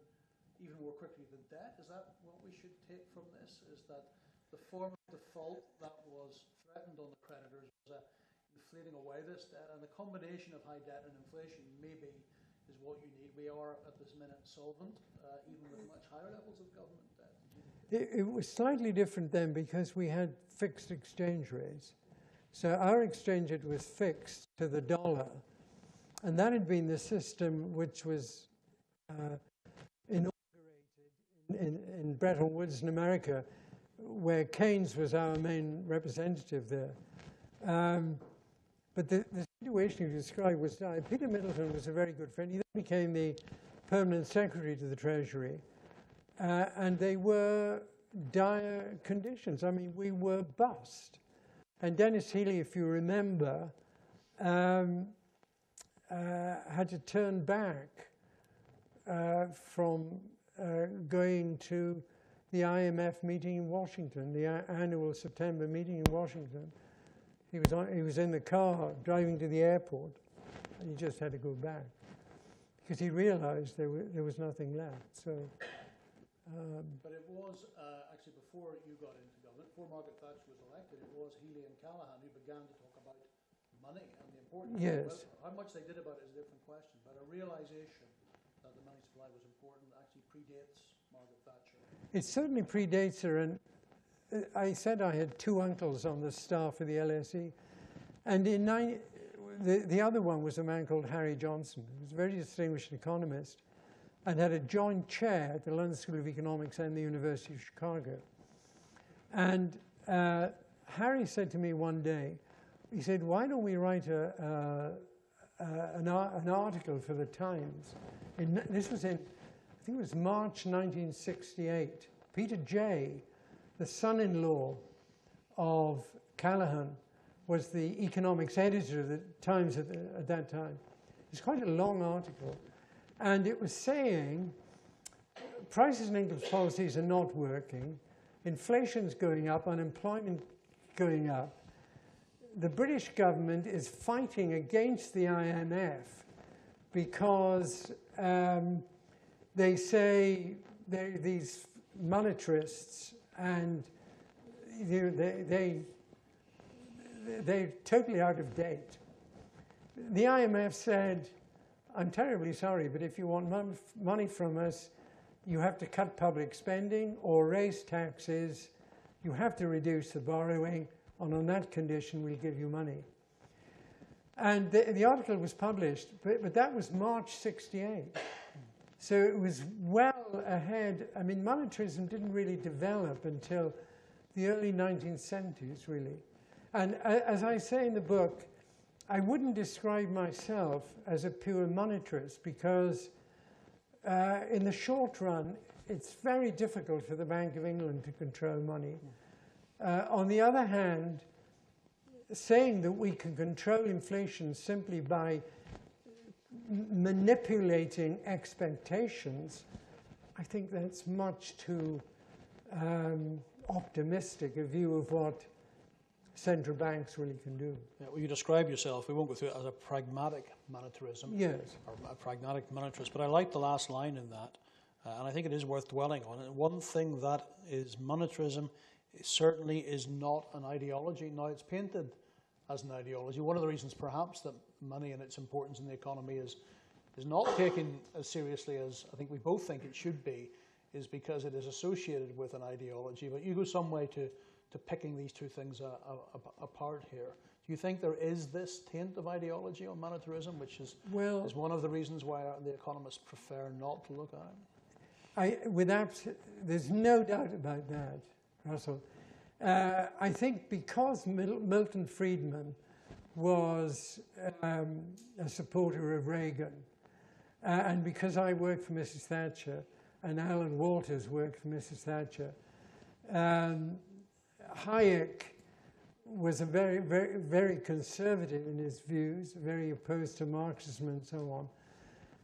even more quickly than debt. Is that what we should take from this? Is that the form of default that was threatened on the creditors was inflating away this debt, and the combination of high debt and inflation maybe is what you need. We are at this minute solvent, even with much higher levels of government debt. It was slightly different then because we had fixed exchange rates. So our exchange rate was fixed to the dollar, and that had been the system which was inaugurated in Bretton Woods in America, where Keynes was our main representative there. But the situation you described was, Peter Middleton was a very good friend. He then became the permanent secretary to the Treasury. And they were dire conditions. I mean, we were bust. And Dennis Healy, if you remember, had to turn back from going to the IMF meeting in Washington, the annual September meeting in Washington. He was in the car driving to the airport, and he just had to go back because he realized there was nothing left. So, but it was actually before you got into government, before Margaret Thatcher was elected, it was Healy and Callaghan who began to talk about money and the importance of it. How much they did about it is a different question, but a realization that the money supply was important actually predates Margaret Thatcher. It certainly predates her, and I said I had two uncles on the staff of the LSE, and the other one was a man called Harry Johnson, who was a very distinguished economist, and had a joint chair at the London School of Economics and the University of Chicago. And Harry said to me one day, he said, why don't we write an article for the Times? This was in, I think it was March 1968, Peter Jay, the son-in-law of Callaghan, was the economics editor of the Times at that time. It's quite a long article. And it was saying prices and income policies are not working, inflation's going up, unemployment going up. The British government is fighting against the IMF because they say these monetarists, and they're totally out of date. The IMF said, I'm terribly sorry, but if you want money from us, you have to cut public spending or raise taxes. You have to reduce the borrowing, and on that condition, we'll give you money. And the article was published, but that was March 68. So it was well ahead. I mean, monetarism didn't really develop until the early 1970s, really. And as I say in the book, I wouldn't describe myself as a pure monetarist because in the short run, it's very difficult for the Bank of England to control money. On the other hand, saying that we can control inflation simply by manipulating expectations, I think that's much too optimistic a view of what central banks really can do. Yeah, well, you describe yourself, we won't go through it, as a pragmatic monetarism. Yes. Or a pragmatic monetarist, but I like the last line in that, and I think it is worth dwelling on. And one thing that is monetarism certainly is not an ideology. Now, it's painted as an ideology. One of the reasons perhaps that money and its importance in the economy is not taken as seriously as I think we both think it should be is because it is associated with an ideology. But you go some way to picking these two things apart here. Do you think there is this taint of ideology on monetarism, which is one of the reasons why the economists prefer not to look at it? There's no doubt about that, Russell. I think because Milton Friedman was a supporter of Reagan, and because I worked for Mrs. Thatcher, and Alan Walters worked for Mrs. Thatcher, Hayek was a very, very, very conservative in his views, very opposed to Marxism and so on.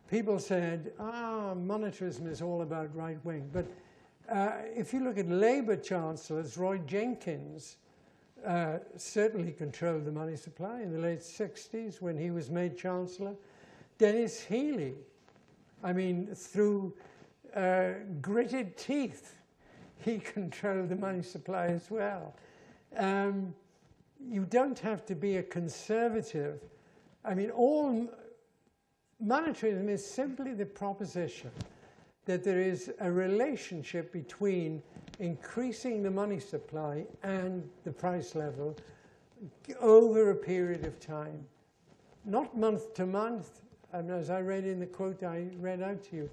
People said, monetarism is all about right wing. But if you look at Labour chancellors, Roy Jenkins certainly controlled the money supply in the late 60s when he was made chancellor. Dennis Healey, I mean, through gritted teeth, he controlled the money supply as well. You don't have to be a conservative. I mean, all monetarism is simply the proposition that there is a relationship between increasing the money supply and the price level over a period of time. Not month to month, as I read in the quote I read out to you,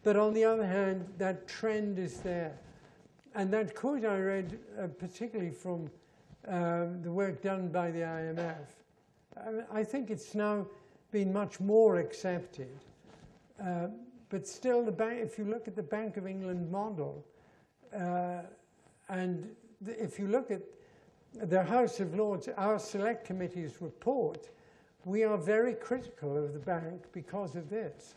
but on the other hand, that trend is there. And that quote I read, particularly from the work done by the IMF, I think it's now been much more accepted. But still, if you look at the Bank of England model, and if you look at the House of Lords, our Select Committee's report, we are very critical of the bank because of this.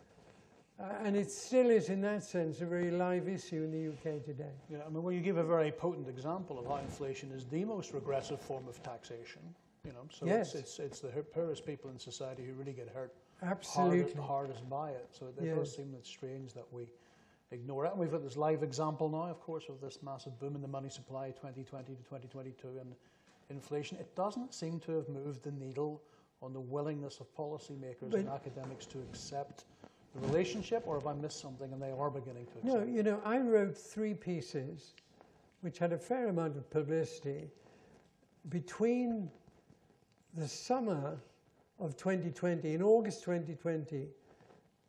And it still is, in that sense, a very live issue in the UK today. Yeah, I mean, well, you give a very potent example of how inflation is the most regressive form of taxation. You know, so yes. it's the poorest people in society who really get hurt hardest by it. So it does seem that strange that we ignore it. And we've got this live example now, of course, of this massive boom in the money supply, 2020 to 2022, and inflation. It doesn't seem to have moved the needle on the willingness of policymakers and academics to accept the relationship, or have I missed something and they are beginning to accept? No, you know, I wrote 3 pieces which had a fair amount of publicity between the summer of 2020, in August 2020,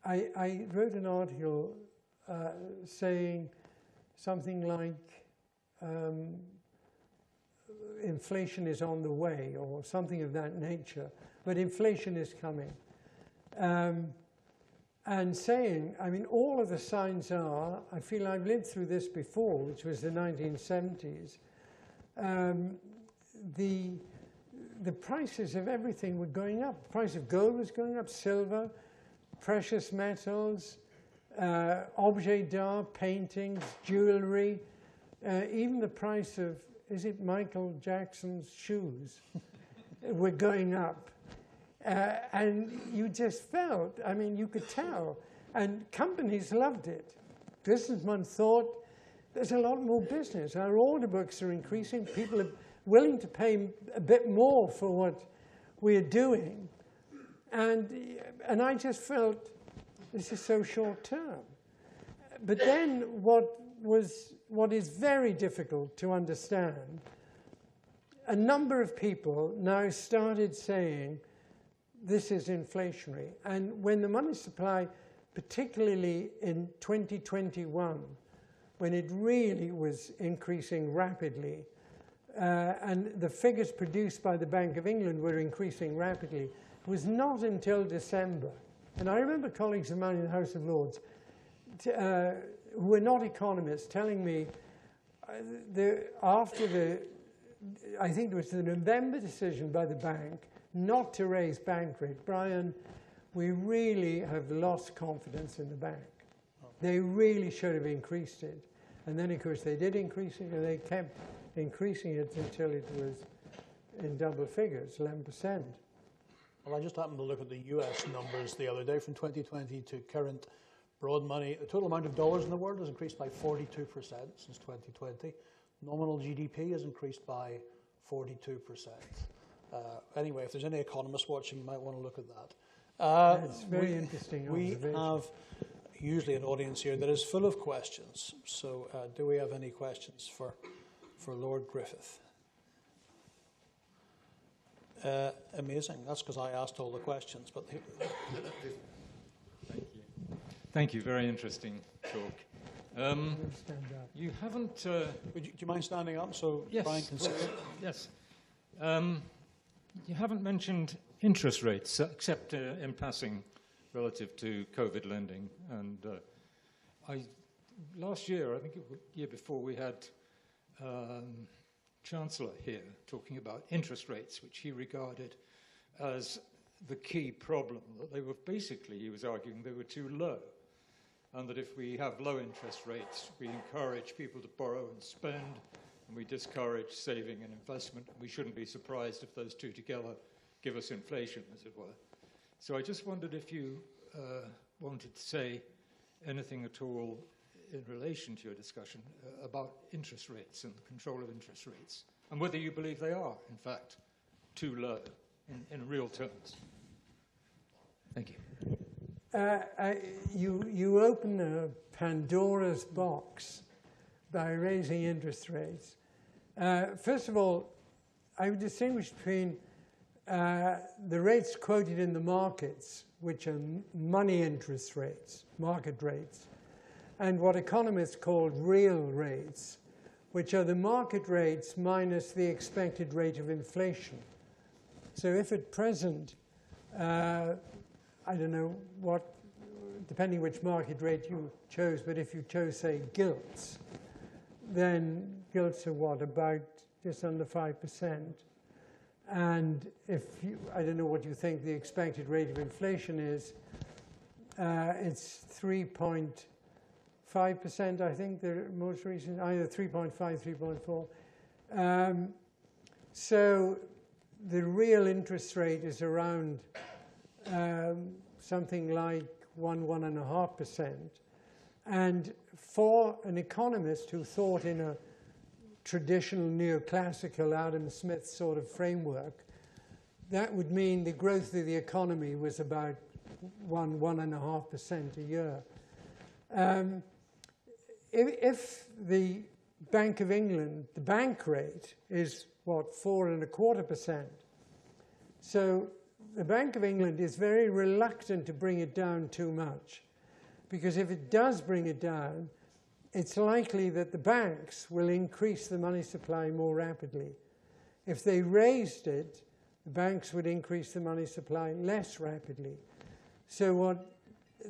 I wrote an article saying something like inflation is on the way, or something of that nature, but inflation is coming. and saying, I mean, all of the signs are, I feel I've lived through this before, which was the 1970s. The prices of everything were going up. The price of gold was going up, silver, precious metals, objets d'art, paintings, jewelry, even the price of, is it Michael Jackson's shoes, were going up. And you just felt, I mean, you could tell. And companies loved it. Businessmen thought, there's a lot more business. Our order books are increasing. People are willing to pay a bit more for what we're doing. And I just felt, this is so short term. But then what is very difficult to understand, a number of people now started saying, this is inflationary. And when the money supply, particularly in 2021, when it really was increasing rapidly, and the figures produced by the Bank of England were increasing rapidly, it was not until December. And I remember colleagues of mine in the House of Lords who were not economists telling me after I think it was the November decision by the bank not to raise bank rate, Brian, we really have lost confidence in the bank. They really should have increased it. And then, of course, they did increase it, and they kept increasing it until it was in double figures, 11%. Well, I just happened to look at the US numbers the other day from 2020 to current broad money. The total amount of dollars in the world has increased by 42% since 2020. Nominal GDP has increased by 42%. Anyway, if there's any economists watching, you might want to look at that. It's very interesting. We have usually an audience here that is full of questions. So do we have any questions for Lord Griffith? Amazing. That's because I asked all the questions. But Thank you. Thank you. Very interesting talk. You haven't... do you mind standing up so yes, Brian can see it? Yes. You haven't mentioned interest rates, except in passing relative to COVID lending. And last year, I think it was the year before, we had Chancellor here talking about interest rates, which he regarded as the key problem. That they were basically, he was arguing, they were too low. And that if we have low interest rates, we encourage people to borrow and spend, and we discourage saving and investment. We shouldn't be surprised if those two together give us inflation, as it were. So I just wondered if you wanted to say anything at all in relation to your discussion about interest rates and the control of interest rates, and whether you believe they are, in fact, too low in real terms. Thank you. You open a Pandora's box by raising interest rates. First of all, I would distinguish between the rates quoted in the markets, which are money interest rates, market rates, and what economists call real rates, which are the market rates minus the expected rate of inflation. So if at present, I don't know what, depending which market rate you chose, but if you chose, say, gilts, then gilts are what, about just under 5%. And if you, I don't know what you think the expected rate of inflation is, it's 3.5%, I think, the most recent, either 3.5, 3.4. So the real interest rate is around something like 1.5%. And for an economist who thought in a traditional neoclassical Adam Smith sort of framework, that would mean the growth of the economy was about 1.5% a year. If the Bank of England, the bank rate is what, 4.25%. So the Bank of England is very reluctant to bring it down too much, because if it does bring it down, it's likely that the banks will increase the money supply more rapidly. If they raised it, the banks would increase the money supply less rapidly. So what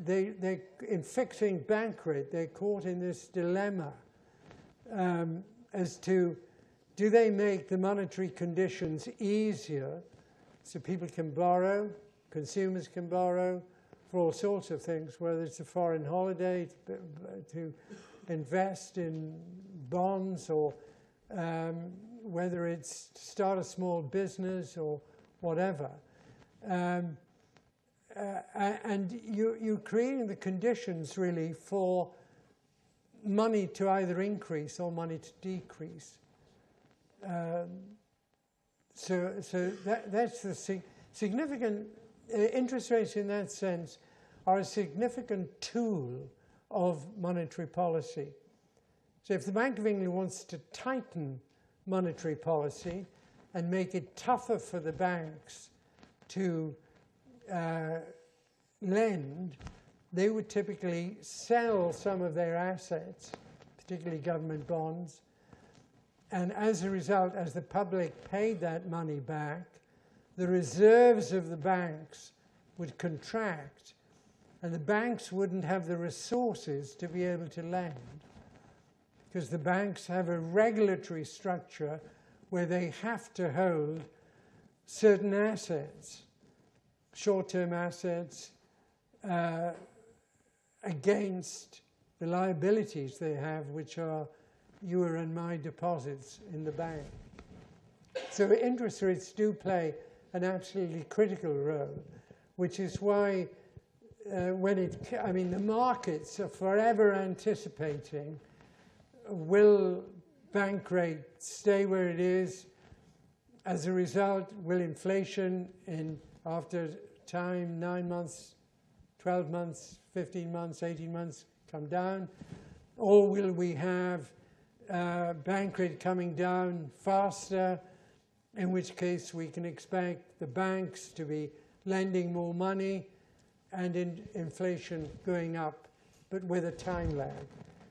in fixing bank rate, they're caught in this dilemma as to, do they make the monetary conditions easier so people can borrow, consumers can borrow for all sorts of things, whether it's a foreign holiday, to invest in bonds, or whether it's to start a small business or whatever. And you're creating the conditions really for money to either increase or money to decrease. So that's the significant, interest rates in that sense are a significant tool of monetary policy. So if the Bank of England wants to tighten monetary policy and make it tougher for the banks to lend, they would typically sell some of their assets, particularly government bonds, and as a result, as the public paid that money back, the reserves of the banks would contract, and the banks wouldn't have the resources to be able to lend, because the banks have a regulatory structure where they have to hold certain assets, short-term assets, against the liabilities they have, which are your and my deposits in the bank. So interest rates do play an absolutely critical role, which is why the markets are forever anticipating, will bank rate stay where it is? As a result, will inflation after time, 9 months, 12 months, 15 months, 18 months, come down? Or will we have bank rate coming down faster, in which case we can expect the banks to be lending more money and inflation going up, but with a time lag?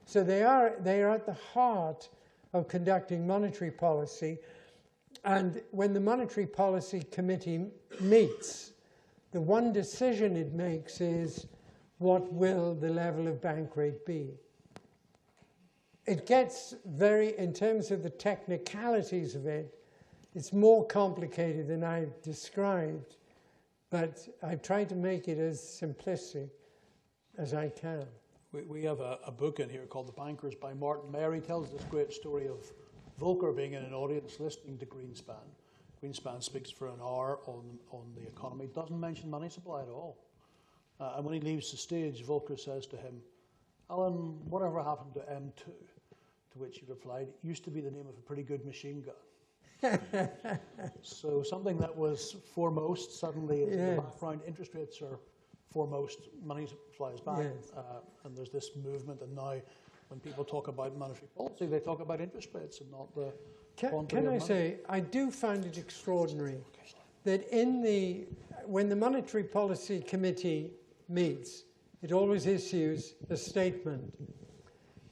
So they are at the heart of conducting monetary policy. And when the Monetary Policy Committee meets, the one decision it makes is, what will the level of bank rate be? It gets in terms of the technicalities of it, it's more complicated than I've described, but I've tried to make it as simplistic as I can. We have a book in here called The Bankers by Martin Mayer. He tells this great story of Volcker being in an audience listening to Greenspan. Greenspan speaks for an hour on the economy, doesn't mention money supply at all. And when he leaves the stage, Volcker says to him, "Alan, whatever happened to M2?" To which he replied, "It used to be the name of a pretty good machine gun." So something that was foremost suddenly is in the background. Interest rates are foremost, money supply is back. Yes. And there's this movement, and now when people talk about monetary policy, they talk about interest rates and not the quantity Can of I money. say, I do find it extraordinary that when the Monetary Policy Committee meets, it always issues a statement.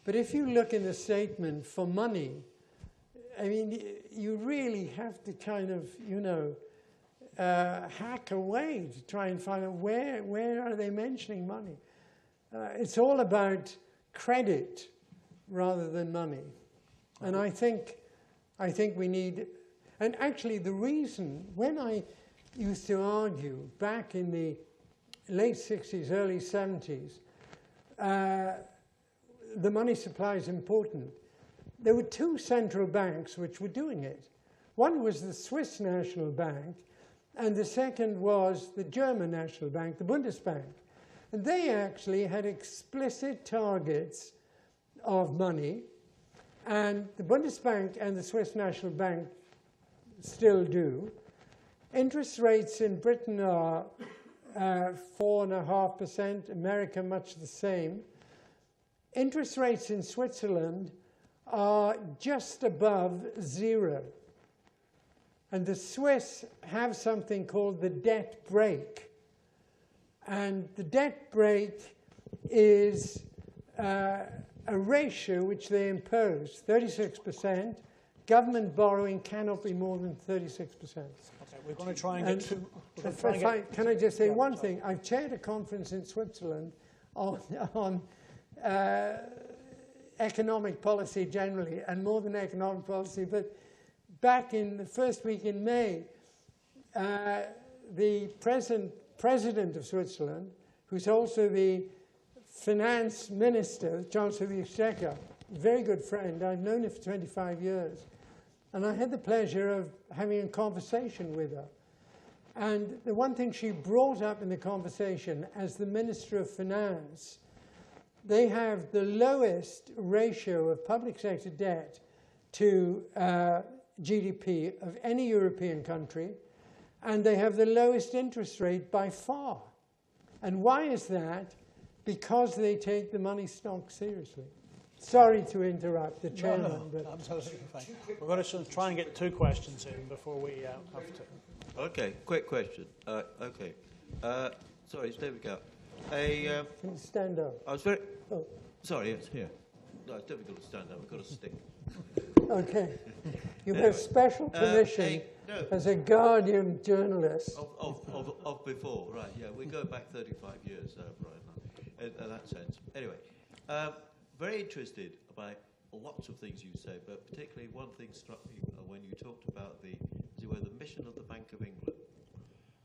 But if you look in the statement for money, I mean, you really have to kind of, hack away to try and find out where are they mentioning money. It's all about credit rather than money. And I think we need, and actually the reason, when I used to argue back in the late 60s, early 70s, the money supply is important. There were two central banks which were doing it. One was the Swiss National Bank, and the second was the German National Bank, the Bundesbank. And they actually had explicit targets of money, and the Bundesbank and the Swiss National Bank still do. Interest rates in Britain are 4.5%, America much the same. Interest rates in Switzerland are just above zero. And the Swiss have something called the debt brake. And the debt brake is a ratio which they impose, 36%. Government borrowing cannot be more than 36%. Okay, We're going to try and get through. Can I just say one thing? I've chaired a conference in Switzerland on economic policy generally, and more than economic policy, but back in the first week in May, the president of Switzerland, who's also the finance minister, Chancellor of the Exchequer, very good friend, I've known her for 25 years, and I had the pleasure of having a conversation with her. And the one thing she brought up in the conversation as the Minister of Finance, they have the lowest ratio of public sector debt to GDP of any European country, and they have the lowest interest rate by far. And why is that? Because they take the money stock seriously. Sorry to interrupt the chairman. No, but absolutely fine. We're going to try and get 2 questions in before we have to. Okay, quick question. Okay. Sorry, it's David Gow. Can you stand up? I was very... Oh. Sorry, it's here. No, it's difficult to stand up. I've got a stick. Okay. You have special permission as a Guardian journalist. Of before, right, yeah. We go back 35 years, Brian, in that sense. Anyway, very interested by lots of things you say, but particularly one thing struck me when you talked about the mission of the Bank of England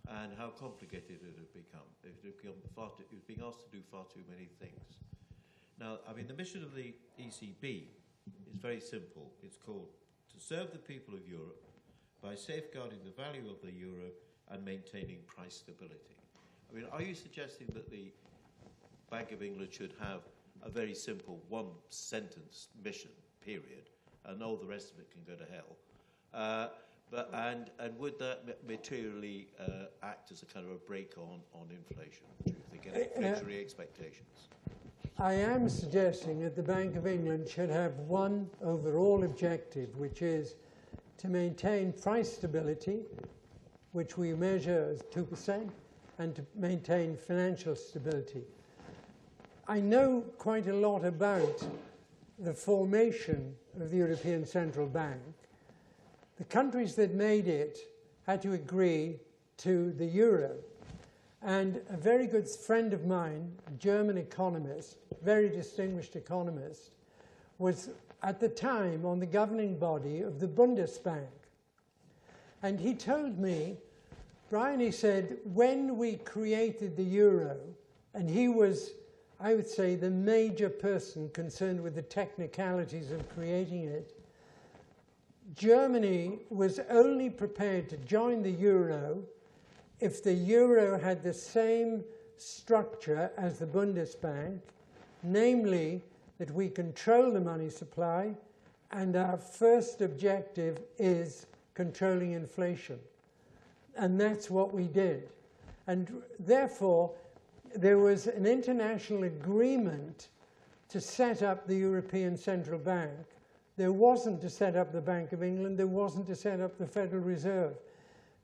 and how complicated it had become. It was being asked to do far too many things. Now, I mean, the mission of the ECB is very simple. It's called to serve the people of Europe by safeguarding the value of the euro and maintaining price stability. I mean, are you suggesting that the Bank of England should have a very simple one-sentence mission, period, and all the rest of it can go to hell? And would that materially act as a kind of a brake on inflation, do you think, and inflationary expectations? I am suggesting that the Bank of England should have one overall objective, which is to maintain price stability, which we measure as 2%, and to maintain financial stability. I know quite a lot about the formation of the European Central Bank. The countries that made it had to agree to the euro. And a very good friend of mine, a German economist, very distinguished economist, was at the time on the governing body of the Bundesbank. And he told me, Brian, he said, when we created the euro, and he was, I would say, the major person concerned with the technicalities of creating it, Germany was only prepared to join the euro if the euro had the same structure as the Bundesbank, namely that we control the money supply, and our first objective is controlling inflation. And that's what we did. And therefore, there was an international agreement to set up the European Central Bank. There wasn't to set up the Bank of England. There wasn't to set up the Federal Reserve.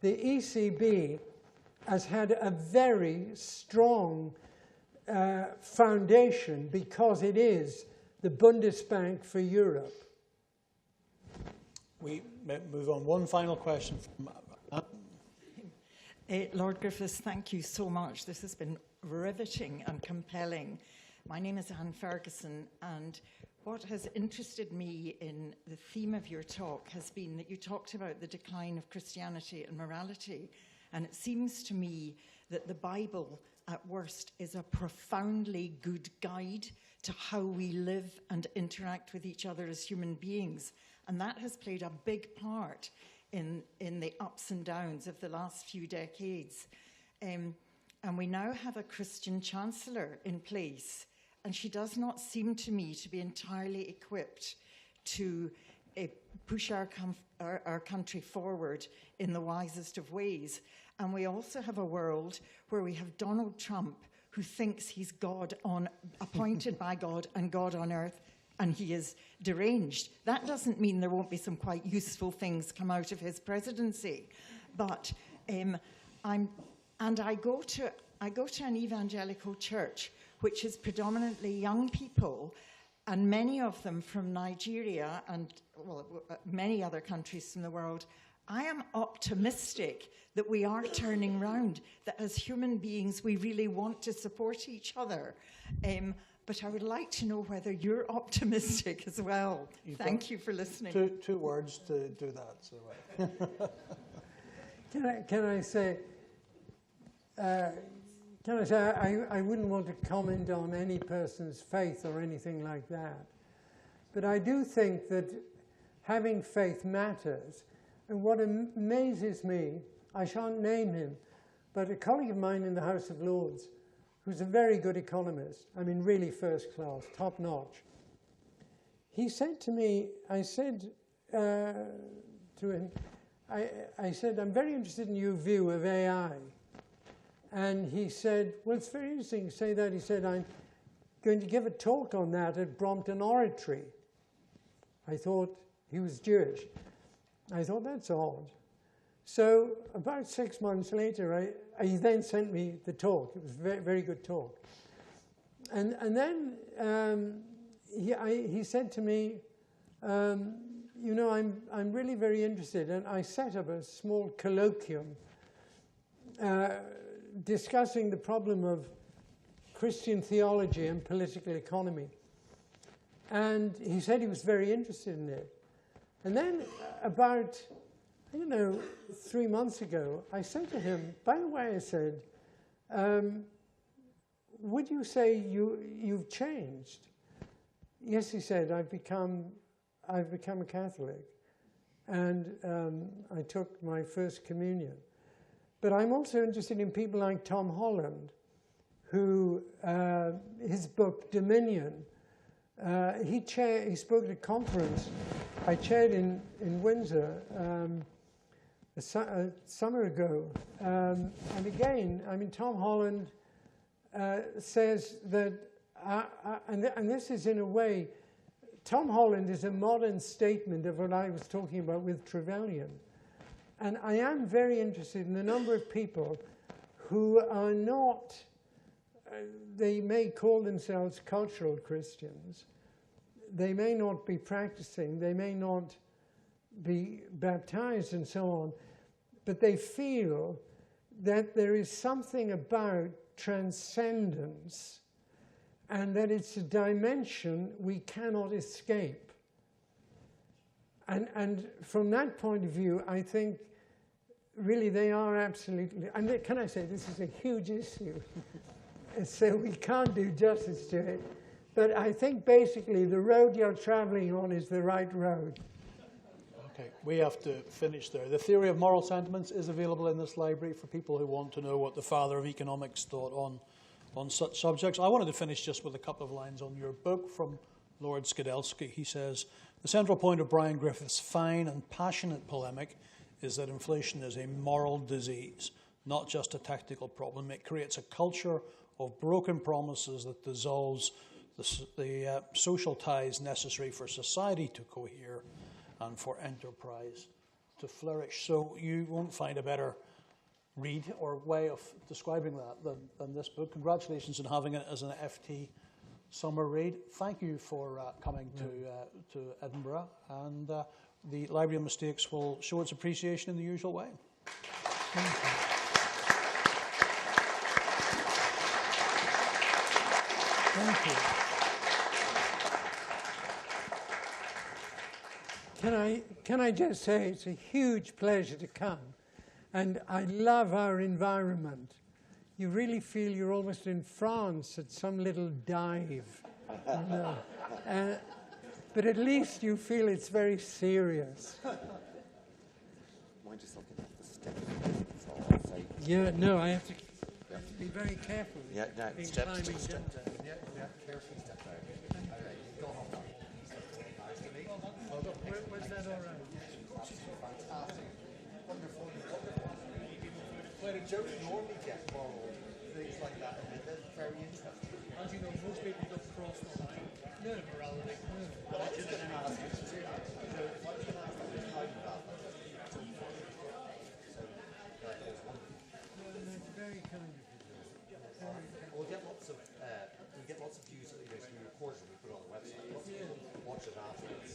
The ECB has had a very strong foundation because it is the Bundesbank for Europe. We move on. One final question from Lord Griffiths, thank you so much. This has been riveting and compelling. My name is Anne Ferguson, and what has interested me in the theme of your talk has been that you talked about the decline of Christianity and morality. And it seems to me that the Bible, at worst, is a profoundly good guide to how we live and interact with each other as human beings. And that has played a big part in the ups and downs of the last few decades. And we now have a Christian chancellor in place, and she does not seem to me to be entirely equipped to push our country forward in the wisest of ways. And we also have a world where we have Donald Trump, who thinks he's God appointed by God and God on earth, and he is deranged. That doesn't mean there won't be some quite useful things come out of his presidency. But I go to an evangelical church, which is predominantly young people, and many of them from Nigeria and many other countries from the world, I am optimistic that we are turning round, that as human beings we really want to support each other. But I would like to know whether you're optimistic as well. Thank you for listening. Two words to do that. So, Can I say, I wouldn't want to comment on any person's faith or anything like that. But I do think that having faith matters. And what amazes me, I shan't name him, but a colleague of mine in the House of Lords, who's a very good economist, I mean really first class, top notch, he said to me, I said to him, I said, I'm very interested in your view of AI. And he said, well, it's very interesting you say that. He said, I'm going to give a talk on that at Brompton Oratory. I thought he was Jewish. I thought, that's odd. So about 6 months later, he then sent me the talk. It was a very, very good talk. And then he said to me, you know, I'm really very interested. And I set up a small colloquium discussing the problem of Christian theology and political economy. And he said he was very interested in it. And then about, I don't know, 3 months ago, I said to him, by the way, I said, would you say you've changed? Yes, he said, I've become a Catholic. And I took my first communion. But I'm also interested in people like Tom Holland, who, his book, Dominion, he spoke at a conference I chaired in Windsor a summer ago. And again, I mean, Tom Holland says that, and this is in a way, Tom Holland is a modern statement of what I was talking about with Trevelyan. And I am very interested in the number of people who are not, they may call themselves cultural Christians. They may not be practicing, they may not be baptized and so on, but they feel that there is something about transcendence and that it's a dimension we cannot escape. And from that point of view, I think really they are absolutely, and can I say this is a huge issue, so we can't do justice to it, but I think basically the road you're traveling on is the right road. okay, we have to finish there. The Theory of Moral Sentiments is available in this library for people who want to know what the father of economics thought on such subjects. I wanted to finish just with a couple of lines on your book from Lord Skidelsky. He says, the central point of Brian Griffiths' fine and passionate polemic is that inflation is a moral disease, not just a tactical problem. It creates a culture of broken promises that dissolves the social ties necessary for society to cohere and for enterprise to flourish. So you won't find a better read or way of describing that than this book. Congratulations on having it as an FT summer read. Thank you for coming to Edinburgh, and the Library of Mistakes will show its appreciation in the usual way. Thank you. Thank you. Can I just say it's a huge pleasure to come, and I love our environment. You really feel you're almost in France at some little dive. But at least you feel it's very serious. Mind just looking at the steps. That's all I'll say. Yeah, no, I have to be very careful. Yeah, no, in steps climbing to the step. down. Yeah, carefully step out. All right, go home. Was that all right? Fantastic. Wonderful. When a joke normally gets moral, things like that, and that's very interesting. As you know, most people don't cross the line. No morality. Well, I was just going to ask you, so I was going to ask you how you got that. So, that is wonderful. That's very kind of you. We'll get lots of views, you know, so we record it and we put it on the website. Lots of people watch it afterwards.